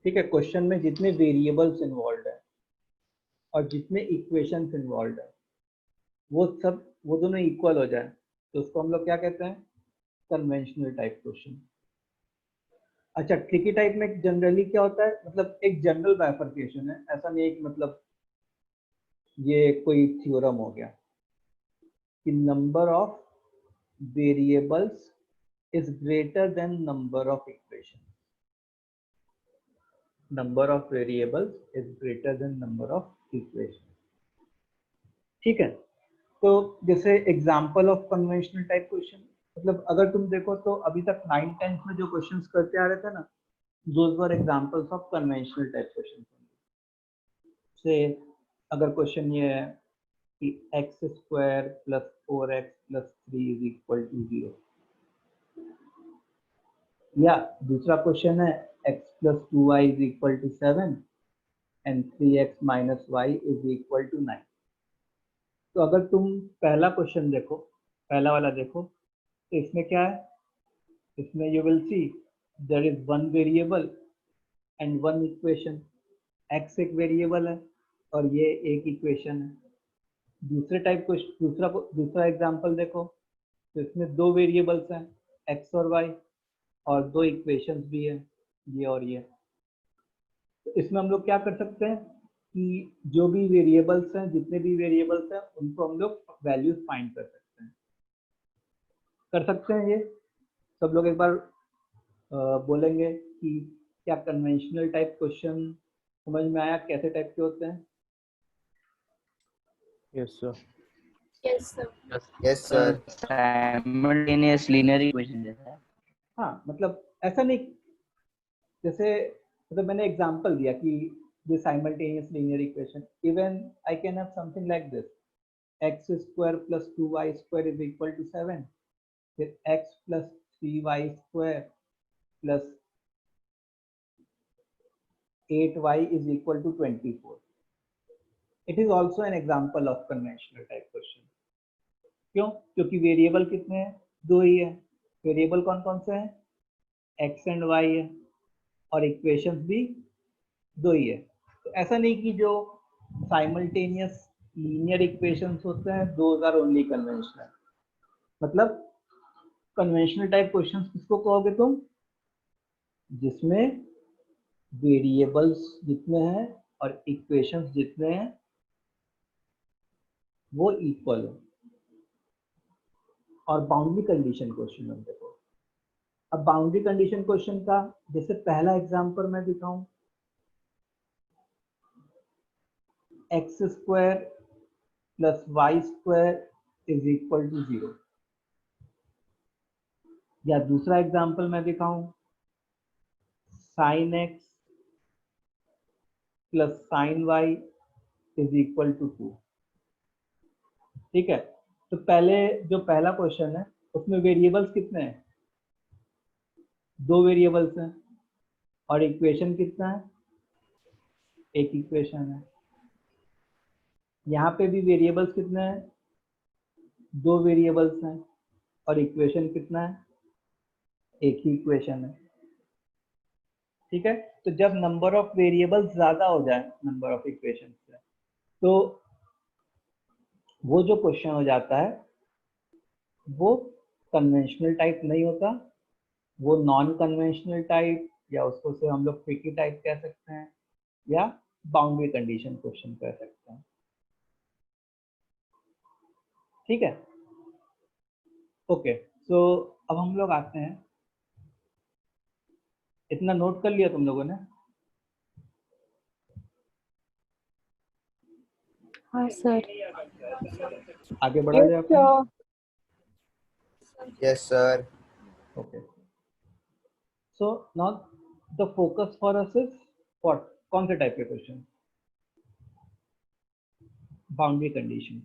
ठीक है, क्वेश्चन में जितने वेरिएबल्स इन्वॉल्व है और जितने इक्वेशंस इन्वॉल्व है, वो दोनों इक्वल हो जाए, तो उसको हम लोग क्या कहते हैं, कन्वेंशनल टाइप क्वेश्चन। अच्छा, ट्रिकी टाइप में जनरली क्या होता है, मतलब एक जनरल बाइफर्केशन है, ऐसा नहीं है कि मतलब ये कोई थ्योरम हो गया कि number of variables is greater than number of equation. Number of variables is greater than number of equation. ठीक है, तो जैसे example of conventional type question, मतलब अगर तुम देखो तो अभी तक 9th 10th में जो क्वेश्चंस करते आ रहे थे ना, those were examples of conventional type question. So अगर क्वेश्चन ये है कि x square plus 4x plus 3 is equal to 0, या दूसरा क्वेश्चन है x plus 2y is equal to 7 and 3x minus y is equal to 9। तो अगर तुम पहला क्वेश्चन देखो, पहला वाला देखो, तो इसमें क्या है, इसमें you will see there is one variable and one equation. x एक वेरिएबल है और ये एक इक्वेशन है। दूसरे टाइप को दूसरा एग्जांपल देखो, तो इसमें दो वेरिएबल्स हैं x और y, और दो इक्वेशंस भी है, ये और ये। तो इसमें हम लोग क्या कर सकते हैं कि जो भी वेरिएबल्स हैं, जितने भी वेरिएबल्स हैं, उनको हम लोग वैल्यूज फाइंड कर सकते हैं। ये सब लोग एक बार बोलेंगे कि क्या कन्वेंशनल टाइप क्वेश्चन समझ में आया, कैसे टाइप के होते हैं? Yes, sir. Yes, sir. Yes, sir. Simultaneous linear equation जैसा है। हाँ, मतलब ऐसा नहीं, जैसे मतलब मैंने एग्जांपल दिया कि ये simultaneous linear equation, even I can have something like this, x square plus 2y square is equal to 7, फिर x plus 3y square plus 8y is equal to 24। It is also an example of conventional type question. क्यों? क्योंकि variable कितने हैं? 2 ही है। Variable कौन कौन से हैं? एक्स एंड वाई है, और इक्वेशंस भी 2 ही है। तो ऐसा नहीं कि जो साइमल्टेनियस लीनियर इक्वेशंस होते हैं दोज आर ओनली कन्वेंशनल। मतलब कन्वेंशनल टाइप क्वेश्चंस किसको कहोगे तुम? जिसमें वेरिएबल्स जितने हैं और इक्वेशंस जितने हैं वो इक्वल हो। और बाउंड्री कंडीशन क्वेश्चन हम देखो। अब बाउंड्री कंडीशन क्वेश्चन का जैसे पहला एग्जांपल मैं दिखाऊं, x square plus y square is equal to 0। या दूसरा एग्जांपल मैं दिखाऊं, sine x plus sine y is equal to 2। ठीक है, तो पहले जो पहला क्वेश्चन है उसमें वेरिएबल्स कितने हैं? 2 वेरिएबल्स हैं। और इक्वेशन कितना है? एक इक्वेशन है। यहाँ पे भी वेरिएबल्स कितने हैं? 2 वेरिएबल्स हैं। और इक्वेशन कितना है? एक ही इक्वेशन है। ठीक है, तो जब नंबर ऑफ वेरिएबल्स ज्यादा हो जाए नंबर ऑफ इक्वेशन से, तो वो जो क्वेश्चन हो जाता है वो कन्वेंशनल टाइप नहीं होता, वो नॉन कन्वेंशनल टाइप, या उसको से हम लोग ट्रिकी टाइप कह सकते हैं, या बाउंड्री कंडीशन क्वेश्चन कह सकते हैं। ठीक है, ओके। सो अब हम लोग आते हैं, इतना नोट कर लिया तुम लोगों ने? हाँ सर। आगे बढ़ा जाए अपन? Yes, sir. Okay. So now the focus for us is what? कौन से टाइप के question? Boundary condition.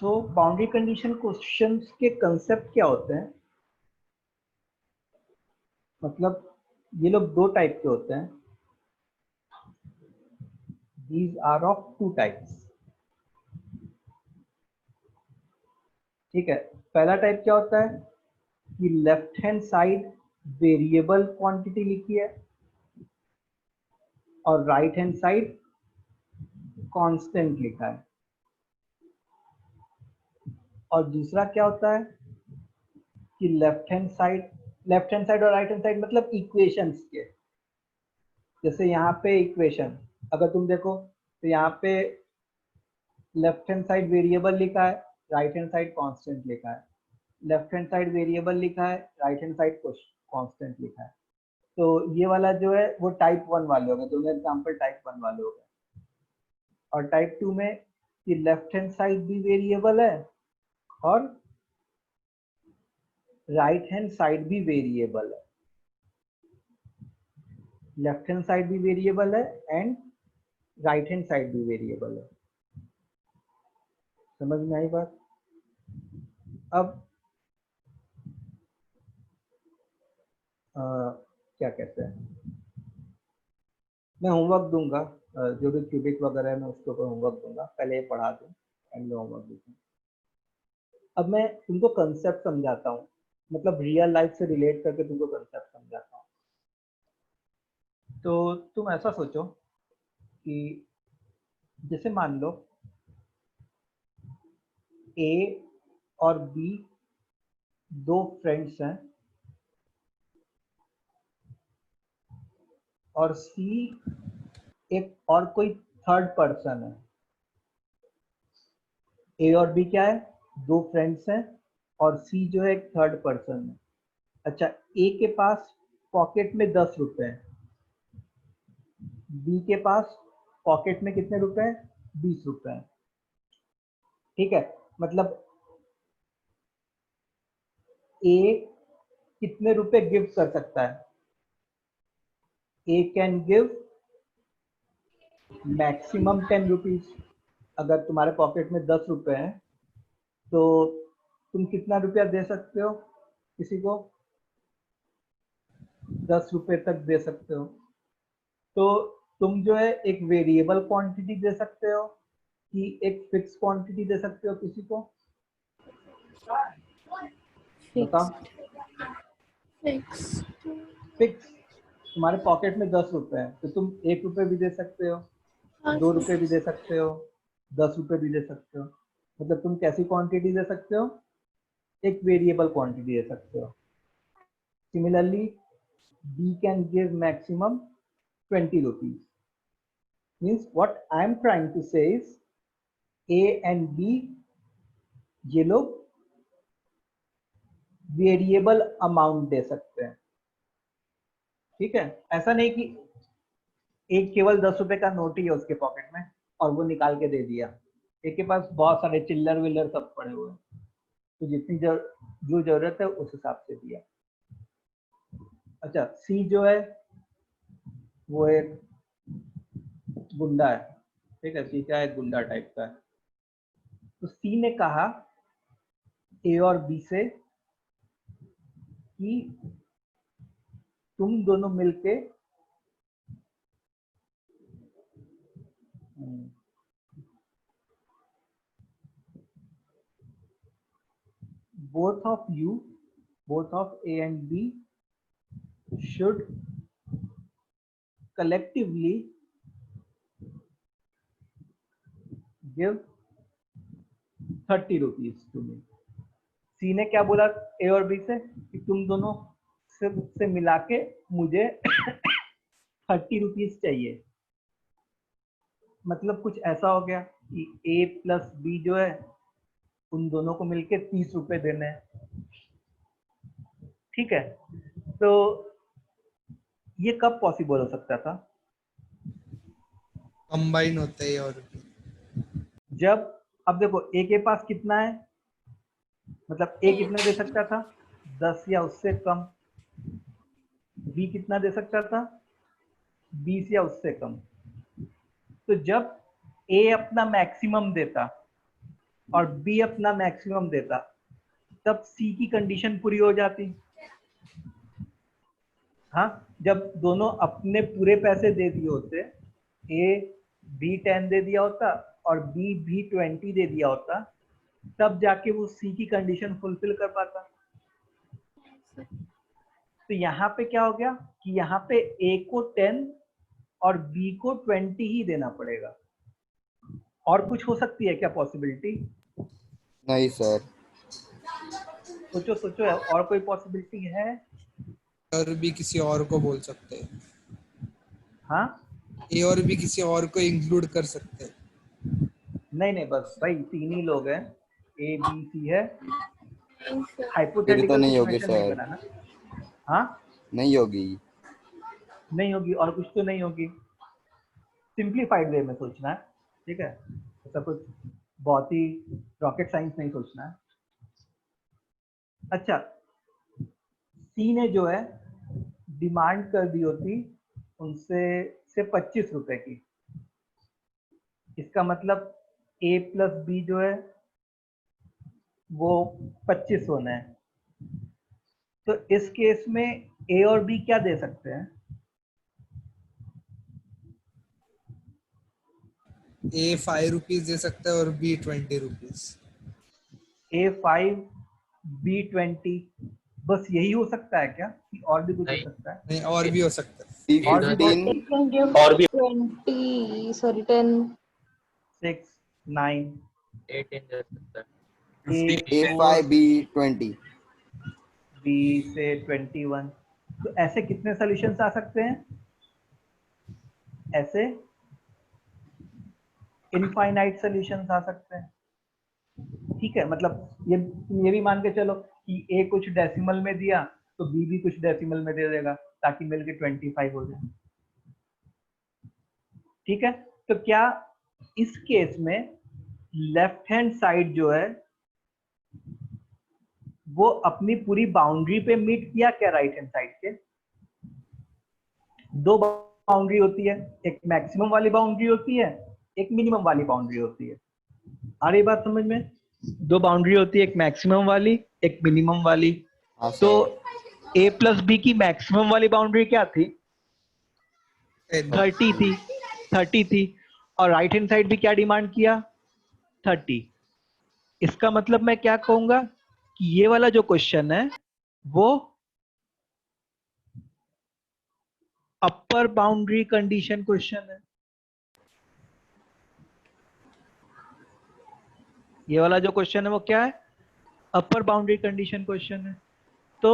So boundary condition questions के कंसेप्ट क्या होते हैं? मतलब ये लोग 2 टाइप के होते हैं। These are of 2 types. ठीक है, पहला टाइप क्या होता है कि left hand side variable quantity लिखी है और राइट हैंड साइड कांस्टेंट लिखा है। और दूसरा क्या होता है कि लेफ्ट हैंड साइड और राइट हैंड साइड मतलब इक्वेशंस के। जैसे यहाँ पे इक्वेशन अगर तुम देखो तो यहाँ पे लेफ्ट हैंड साइड वेरिएबल लिखा है, राइट हैंड साइड कांस्टेंट लिखा है। लेफ्ट हैंड साइड वेरिएबल लिखा है, राइट हैंड साइड कांस्टेंट लिखा है। तो ये वाला जो है वो टाइप 1 वाले हो गए, दोनों एग्जांपल टाइप 1 वाले हो गए। और टाइप 2 में कि लेफ्ट हैंड साइड भी वेरिएबल है और राइट हैंड साइड भी वेरिएबल है। लेफ्ट हैंड साइड भी वेरिएबल है एंड राइट हैंड साइड भी वेरिएबल है। समझ में आई बात? अब क्या कहते हैं, मैं होमवर्क दूंगा, जो भी क्यूबिक वगैरह है मैं उसके ऊपर होमवर्क दूंगा, पहले ये पढ़ा दूं एंड में होमवर्क दूंगा। अब मैं तुमको कंसेप्ट समझाता हूँ, मतलब रियल लाइफ से रिलेट करके तुमको कंसेप्ट समझाता हूँ। तो तुम ऐसा सोचो कि जैसे मान लो ए और बी 2 फ्रेंड्स हैं और सी एक और कोई थर्ड पर्सन है। ए और बी क्या है? 2 फ्रेंड्स हैं और सी जो है एक थर्ड पर्सन है। अच्छा, ए के पास पॉकेट में 10 रुपए हैं, बी के पास पॉकेट में कितने रुपए हैं? 20 रुपए हैं। ठीक है, मतलब ए कितने रुपए गिव कर सकता है? ए कैन गिव मैक्सिमम 10 रुपीज। अगर तुम्हारे पॉकेट में 10 रुपए हैं तो तुम कितना रुपया दे सकते हो किसी को? 10 रुपए तक दे सकते हो। तो तुम जो है एक वेरिएबल क्वांटिटी दे सकते हो कि एक फिक्स क्वांटिटी दे सकते हो किसी को? बताओ। फिक्स। फिक्स। तुम्हारे पॉकेट में 10 रुपए हैं तो तुम 1 रुपए भी दे सकते हो, 2 रुपए भी दे सकते हो, 10 रुपए भी दे सकते हो। मतलब तुम कैसी क्वांटिटी दे सकते हो? एक वेरिएबल क्वांटिटी दे सकते हो। Similarly B can give maximum 20 rupees. Means what I am trying to say is A and B ये लोग वेरिएबल अमाउंट दे सकते हैं। ठीक है, ऐसा नहीं कि एक केवल 10 रुपए का नोट ही है उसके पॉकेट में और वो निकाल के दे दिया। एक के पास बहुत सारे चिल्लर विल्लर सब पड़े हुए हैं, तो जितनी जो जरूरत है उस हिसाब से दिया। अच्छा, सी जो है वो एक गुंडा है। ठीक है, सी क्या है? गुंडा टाइप का है। तो सी ने कहा ए और बी से कि तुम दोनों मिलके both of A and B should collectively give 30 rupees to me. सी ने क्या बोला ए और बी से कि तुम दोनों से मिला के मुझे 30 रुपीज चाहिए। मतलब कुछ ऐसा हो गया कि ए प्लस बी जो है उन दोनों को मिलके 30 रुपए देने हैं। ठीक है, तो ये कब पॉसिबल हो सकता था? कंबाइन होते हैं और जब, अब देखो ए के पास कितना है, मतलब ए कितना दे सकता था? 10 या उससे कम। बी कितना दे सकता था? 20 या उससे कम। तो जब ए अपना मैक्सिमम देता और बी अपना मैक्सिमम देता तब सी की कंडीशन पूरी हो जाती। हाँ, जब दोनों अपने पूरे पैसे दे दिए होते, ए बी 10 दे दिया होता और बी भी 20 दे दिया होता, तब जाके वो सी की कंडीशन फुलफिल कर पाता। तो यहाँ पे क्या हो गया कि यहाँ पे ए को 10 और बी को 20 ही देना पड़ेगा। और कुछ हो सकती है क्या पॉसिबिलिटी? नहीं सर। सोचो सोचो, और कोई पॉसिबिलिटी है? और भी किसी और को बोल सकते हैं। हाँ, ए और भी किसी और को इंक्लूड कर सकते हैं। नहीं बस भाई 3 ही लोग हैं, ए बी सी है। फिर तो हाइपोथेटिकल नहीं होगी सिचुएशन नहीं सर। बनाना। हाँ, नहीं होगी। नहीं होगी और कुछ तो नहीं होगी। सिंप्लीफाइड वे में सोचना है। ठीक है, ऐसा कुछ बहुत ही रॉकेट साइंस नहीं सोचना है। अच्छा, सी ने जो है डिमांड कर दी होती उनसे से 25 रुपए की। इसका मतलब ए प्लस बी जो है वो 25 होना है। तो इस केस में ए और बी क्या दे सकते हैं? ए 5 रुपीज दे सकता है और बी 20 रुपीज। ए 5 बी 20, बस यही हो सकता है क्या कि और भी कुछ हो सकता है? नहीं, और भी हो सकता है। सी और भी 15 और भी 20 सॉरी 10 6 9 18 दे सकता है। A5 B20। बी से 21। तो ऐसे कितने सॉल्यूशंस आ सकते हैं? ऐसे इनफाइनाइट सॉल्यूशंस आ सकते हैं। ठीक है, मतलब ये भी मान के चलो कि ए कुछ डेसिमल में दिया तो बी भी कुछ डेसिमल में दे देगा ताकि मिलके 25 हो जाए। ठीक है, तो क्या इस केस में लेफ्ट हैंड साइड जो है वो अपनी पूरी बाउंड्री पे मीट किया क्या राइट हैंड साइड के? 2 बाउंड्री होती है, एक मैक्सिमम वाली बाउंड्री होती है, एक मिनिमम वाली बाउंड्री होती है। आ रही बात समझ में? दो बाउंड्री होती है, एक मैक्सिमम वाली, एक मिनिमम वाली। हाँ तो सर। a प्लस बी की मैक्सिमम वाली बाउंड्री क्या थी? 30 थी, 30 थी। और राइट हैंड साइड भी क्या डिमांड किया? 30। इसका मतलब मैं क्या कहूंगा कि ये वाला जो क्वेश्चन है वो अपर बाउंड्री कंडीशन क्वेश्चन है। ये वाला जो क्वेश्चन है वो क्या है? अपर बाउंड्री कंडीशन क्वेश्चन है। तो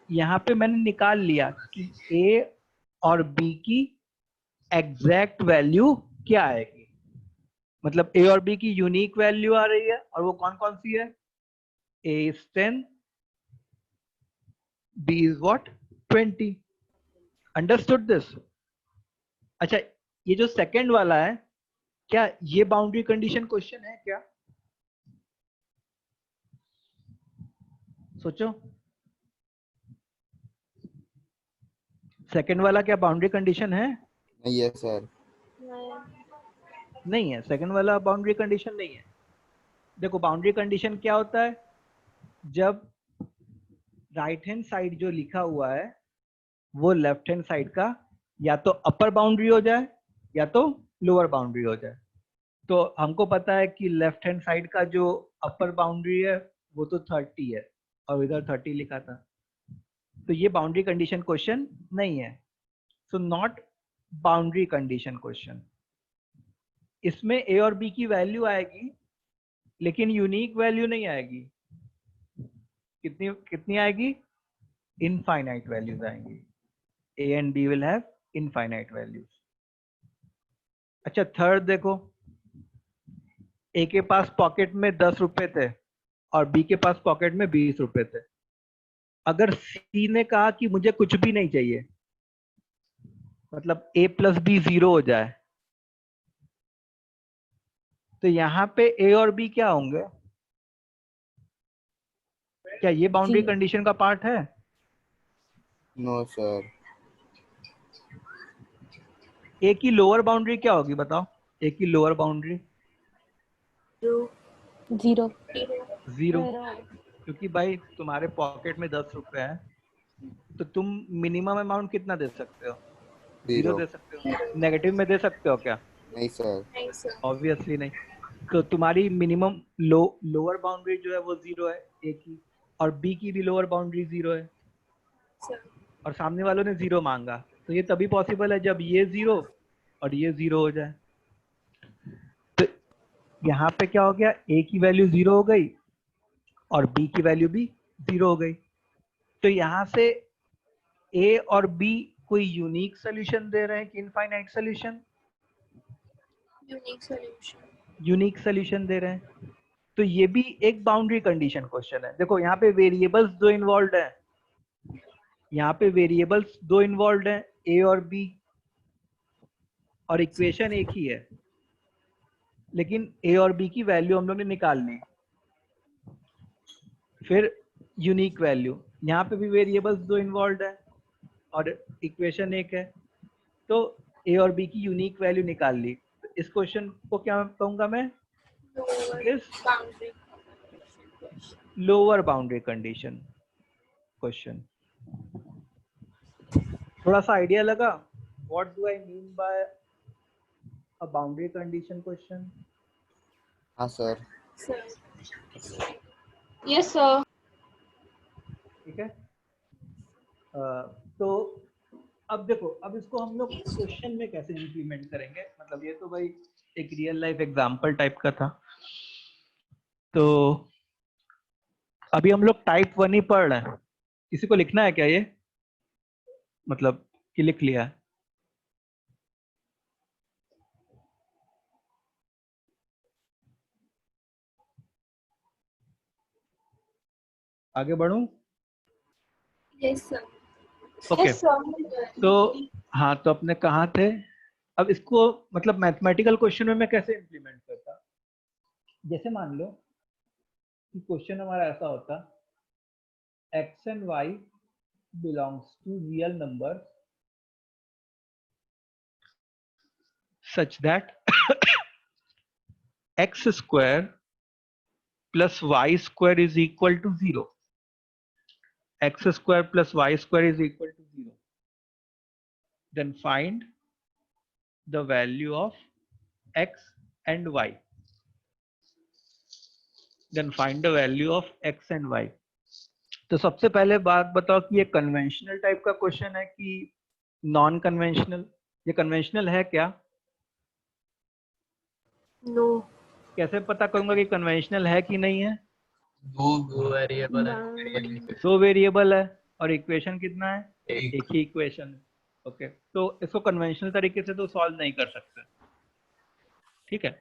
यहाँ पे मैंने निकाल लिया कि a और b की एग्जैक्ट वैल्यू क्या आएगी। मतलब a और b की यूनिक वैल्यू आ रही है, और वो कौन कौन सी है? a is 10, b is what? 20। Understood this? अच्छा, ये जो सेकंड वाला है, क्या ये बाउंड्री कंडीशन क्वेश्चन है क्या? सोचो, सेकंड वाला क्या बाउंड्री कंडीशन है? नहीं है सर। नहीं है, सेकंड वाला बाउंड्री कंडीशन नहीं है। देखो, बाउंड्री कंडीशन क्या होता है? जब राइट हैंड साइड जो लिखा हुआ है वो लेफ्ट हैंड साइड का या तो अपर बाउंड्री हो जाए या तो लोअर बाउंड्री हो जाए। तो हमको पता है कि लेफ्ट हैंड साइड का जो अपर बाउंड्री है वो तो 30 है, और इधर 30 लिखा था। तो ये बाउंड्री कंडीशन क्वेश्चन नहीं है। So not boundary condition question. इसमें a और b की वैल्यू आएगी, लेकिन यूनिक वैल्यू नहीं आएगी। कितनी कितनी आएगी? इनफाइनाइट वैल्यूज आएंगी। a and b will have infinite values. अच्छा, थर्ड देखो, a के पास पॉकेट में 10 रुपए थे और b के पास पॉकेट में 20 रुपए थे। अगर c ने कहा कि मुझे कुछ भी नहीं चाहिए, मतलब a प्लस बी 0 हो जाए, तो यहाँ पे a और b क्या होंगे? क्या ये बाउंड्री कंडीशन का पार्ट है? No sir. a की लोअर बाउंड्री क्या होगी बताओ? a की लोअर बाउंड्री 0। 0, क्योंकि भाई तुम्हारे पॉकेट में 10 रुपए है, तो तुम मिनिमम अमाउंट कितना दे सकते हो? 0 0। दे सकते हो। नेगेटिव में दे सकते हो क्या? नहीं सर। नहीं सर। ऑब्वियसली नहीं। तो तुम्हारी मिनिमम लोअर बाउंड्री जो है वो 0 है a की, और b की भी लोअर बाउंड्री 0 है, सर और सामने वालों ने 0 मांगा। तो ये तभी पॉसिबल है जब ये 0 और ये 0 हो जाए। तो यहाँ पे क्या हो गया? a की वैल्यू 0 हो गई और b की वैल्यू भी 0 हो गई। तो यहाँ से a और b कोई यूनिक सोल्यूशन दे रहे हैं कि infinite solution? Unique solution. Unique solution दे रहे हैं। तो ये भी एक बाउंड्री कंडीशन क्वेश्चन है। देखो, यहाँ पे वेरिएबल्स दो इन्वॉल्व है, यहाँ पे वेरिएबल्स दो इन्वॉल्व है, a और b, और इक्वेशन एक ही है, लेकिन a और b की वैल्यू हम लोग ने निकालनी। फिर यूनिक वैल्यू, यहाँ पे भी वेरिएबल्स दो इन्वॉल्व है और इक्वेशन एक है, तो a और b की यूनिक वैल्यू निकाल ली। तो इस क्वेश्चन को क्या कहूंगा मैं? Lower boundary lower boundary condition question. थोड़ा सा आइडिया लगा what do I mean by a boundary condition question? हाँ सर। सर। Yes sir. ठीक है। तो अब देखो, अब इसको हम लोग क्वेश्चन में कैसे इंप्लीमेंट करेंगे? मतलब ये तो भाई एक रियल लाइफ एग्जांपल टाइप का था। तो अभी हम लोग टाइप 1 ही पढ़ रहे हैं। किसी को लिखना है क्या ये? मतलब कि लिख लिया है? आगे बढ़ूं? Yes sir. Okay. Yes sir. तो हाँ, तो अपने कहाँ थे? अब इसको मतलब मैथमेटिकल क्वेश्चन में मैं कैसे इंप्लीमेंट करता? जैसे मान लो कि क्वेश्चन हमारा ऐसा होता, x and y belongs to real numbers such that x square plus y square is equal to 0. X square plus y square is equal to 0. Then find the value of x and y. Then find the value of x and y. तो सबसे पहले बात बताओ कि ये conventional type का question है कि नॉन कन्वेंशनल? ये कन्वेंशनल है क्या? नो। कैसे पता करूंगा कि कन्वेंशनल है कि नहीं है? दो वेरिएबल है। दो वेरिएबल है और इक्वेशन कितना है? एक। एक ही इक्वेशन है। ओके, तो इसको कन्वेंशनल तरीके से तो सॉल्व नहीं कर सकते, ठीक है।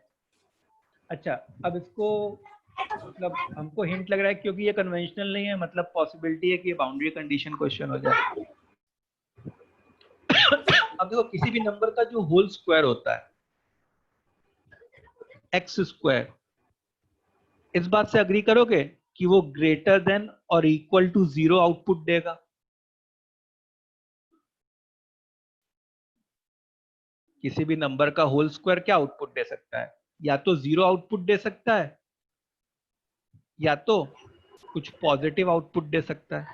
अच्छा, अब इसको मतलब हमको हिंट लग रहा है क्योंकि ये कन्वेंशनल नहीं है, मतलब पॉसिबिलिटी है कि ये बाउंड्री कंडीशन क्वेश्चन हो जाए। अब देखो, किसी भी नंबर का जो होल स्क्वायर होता है एक्स स्क्वायर, इस बात से अग्री करोगे कि वो ग्रेटर देन और इक्वल टू 0 आउटपुट देगा। किसी भी नंबर का होल स्क्वायर क्या आउटपुट दे सकता है? या तो 0 आउटपुट दे सकता है या तो कुछ पॉजिटिव आउटपुट दे सकता है।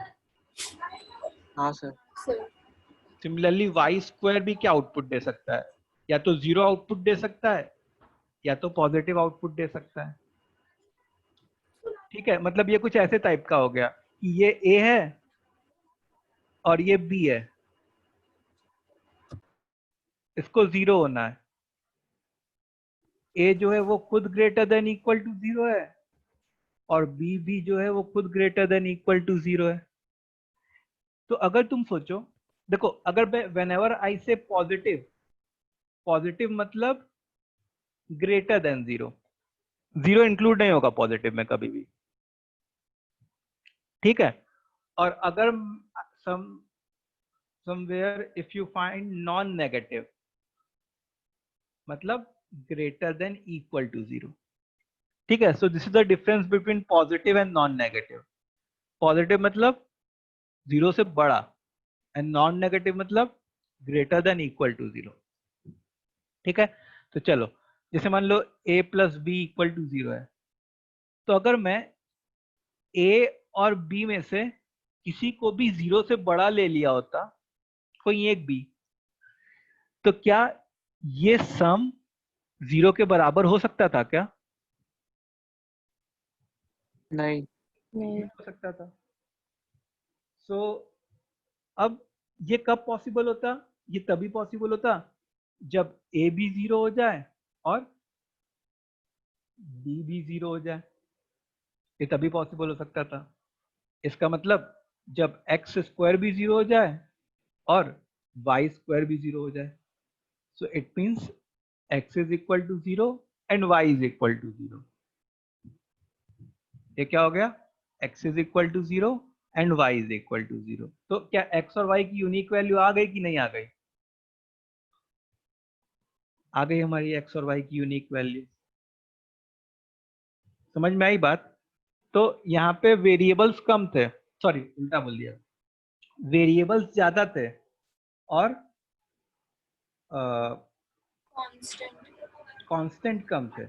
हाँ सर। सिमिलरली वाई स्क्वायर भी क्या आउटपुट दे सकता है? या तो 0 आउटपुट दे सकता है या तो पॉजिटिव आउटपुट दे सकता है, ठीक है। मतलब ये कुछ ऐसे टाइप का हो गया कि ये ए है और ये बी है, इसको 0 होना है। ए जो है वो खुद ग्रेटर देन इक्वल टू 0 है और बी भी जो है वो खुद ग्रेटर देन इक्वल टू 0 है। तो अगर तुम सोचो, देखो, अगर मैं व्हेनेवर आई से पॉजिटिव, पॉजिटिव मतलब ग्रेटर देन 0, 0 इंक्लूड नहीं होगा पॉजिटिव में कभी भी, ठीक है। और अगर somewhere if you find non negative मतलब ग्रेटर देन इक्वल टू 0, ठीक है। So this is the difference between positive and non negative. Positive मतलब 0 से बड़ा एंड नॉन नेगेटिव मतलब ग्रेटर देन इक्वल टू 0, ठीक है। तो चलो, जैसे मान लो a plus B equal to 0 है, तो अगर मैं a और b में से किसी को भी 0 से बड़ा ले लिया होता, कोई एक b, तो क्या ये सम 0 के बराबर हो सकता था क्या? नहीं। नहीं हो सकता था। सो अब ये कब पॉसिबल होता? ये तभी पॉसिबल होता जब a भी 0 हो जाए और b भी 0 हो जाए, ये तभी पॉसिबल हो सकता था। इसका मतलब जब एक्स स्क्वायर भी 0 हो जाए और वाई स्क्वायर भी 0 हो जाए, so it means x is equal to 0 and y is equal to 0। ये क्या हो गया? x is equal to 0 and y is equal to 0। तो क्या x और y की यूनिक वैल्यू आ गई कि नहीं आ गई? आ गई हमारी x और y की यूनिक वैल्यू। समझ में आई बात? तो यहाँ पे वेरिएबल्स कम थे, सॉरी उल्टा बोल दिया, वेरिएबल्स ज्यादा थे और कांस्टेंट कम थे।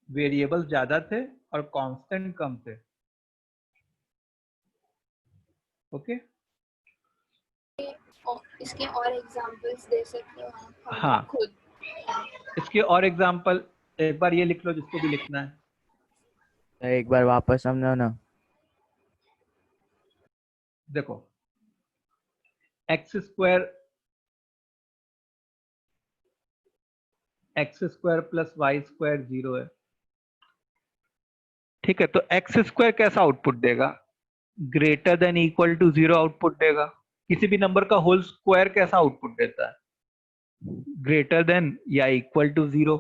वेरिएबल्स ज्यादा थे और कांस्टेंट कम थे, ओके। इसके और एग्जांपल्स दे सकते हो आप? हाँ, खुद इसके और एग्जांपल एक बार ये लिख लो जिसको भी लिखना है। एक बार वापस समझो ना। देखो, x square plus y square 0 है, ठीक है। तो एक्स स्क्वायर कैसा आउटपुट देगा? Greater than equal to 0 output देगा। किसी भी नंबर का होल स्क्वायर कैसा आउटपुट देता है? ग्रेटर देन या equal to 0।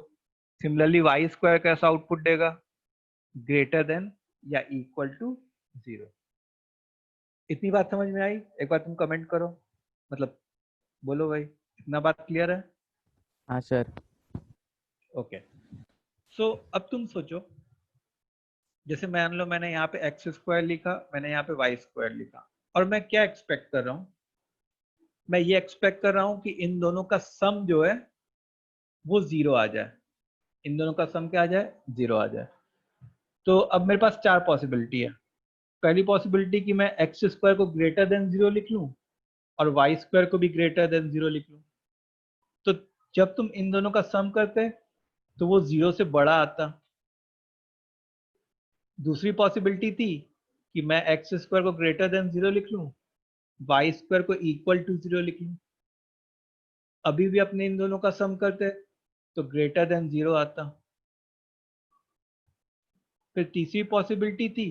Similarly y square कैसा आउटपुट देगा? ग्रेटर देन या इक्वल टू 0। इतनी बात समझ में आई? एक बार तुम कमेंट करो, मतलब बोलो भाई, इतना बात क्लियर है? हाँ सर। ओके। सो अब तुम सोचो, जैसे मान लो मैंने यहाँ पे एक्स स्क्वायर लिखा, मैंने यहाँ पे वाई स्क्वायर लिखा, और मैं क्या एक्सपेक्ट कर रहा हूँ? मैं ये एक्सपेक्ट कर रहा हूँ कि इन दोनों का सम जो है वो 0 आ जाए, इन दोनों का सम क्या आ जाए, 0 आ जाए। तो अब मेरे पास 4 पॉसिबिलिटी है। पहली पॉसिबिलिटी कि मैं एक्स स्क्वायर को ग्रेटर देन 0 लिख लूं और वाई स्क्वायर को भी ग्रेटर देन 0 लिख लूं। तो जब तुम इन दोनों का सम करते तो वो 0 से बड़ा आता। दूसरी पॉसिबिलिटी थी कि मैं एक्स स्क्वायर को ग्रेटर देन 0 लिख लूं, वाई स्क्वायर को इक्वल टू 0 लिख लूं। अभी भी अपने इन दोनों का सम करते तो ग्रेटर देन 0 आता। फिर तीसरी पॉसिबिलिटी थी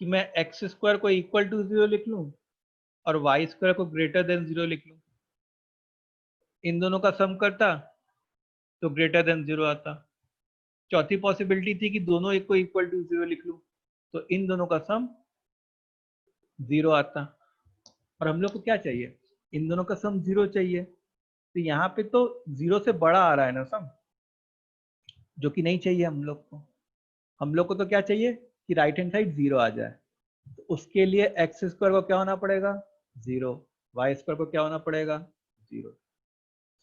कि मैं एक्स स्क्वायर को इक्वल टू 0 लिख लूं और वाई स्क्वायर को ग्रेटर देन 0 लिख लूं। इन दोनों का सम करता तो ग्रेटर देन 0 आता। चौथी पॉसिबिलिटी थी कि दोनों एक को इक्वल टू 0 लिख लूं तो इन दोनों का सम 0 आता। और हम लोग को क्या चाहिए, इन दोनों का सम 0 चाहिए। तो यहाँ पे तो 0 से बड़ा आ रहा है ना सम, जो कि नहीं चाहिए हम लोग को। हम लोग को तो क्या चाहिए कि राइट हैंड साइड 0 आ जाए। तो उसके लिए एक्स स्क्वायर को क्या होना पड़ेगा, 0, वाई स्क्वायर को क्या होना पड़ेगा, 0।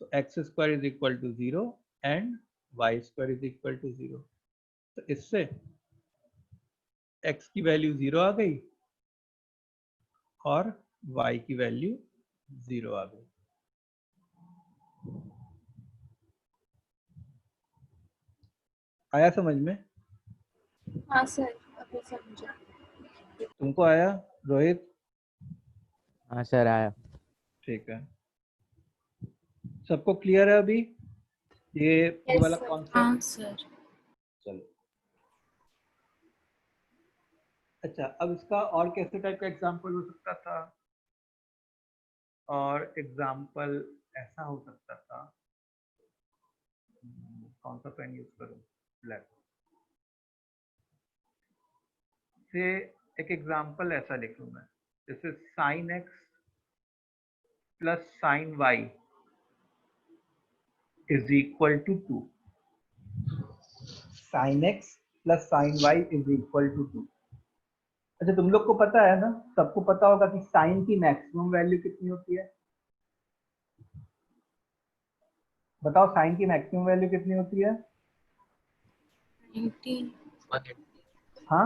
तो x square is equal to 0 and y square is equal to 0। तो इससे x की वैल्यू 0 आ गई और y की वैल्यू 0 आ गई। आया समझ में? हाँ सर, अभी समझा। तुमको आया रोहित? हाँ सर आया। ठीक है, सबको क्लियर है अभी ये वाला सर। कॉन्सेप्ट? हाँ सर। चलो अच्छा, अब इसका और कैसे टाइप का एग्जांपल हो सकता था? और एग्जांपल ऐसा हो सकता था, कौन सा पेन यूज करूं, ब्लैक से। एक एग्जांपल ऐसा लिख लूं मैं, जैसे sine x plus sine y is equal to 2। Sine x plus sine y is equal to 2। अच्छा, तुम लोग को पता है ना, सबको पता होगा कि साइन की मैक्सिमम वैल्यू कितनी होती है? बताओ साइन की मैक्सिमम वैल्यू कितनी होती है? 90। हाँ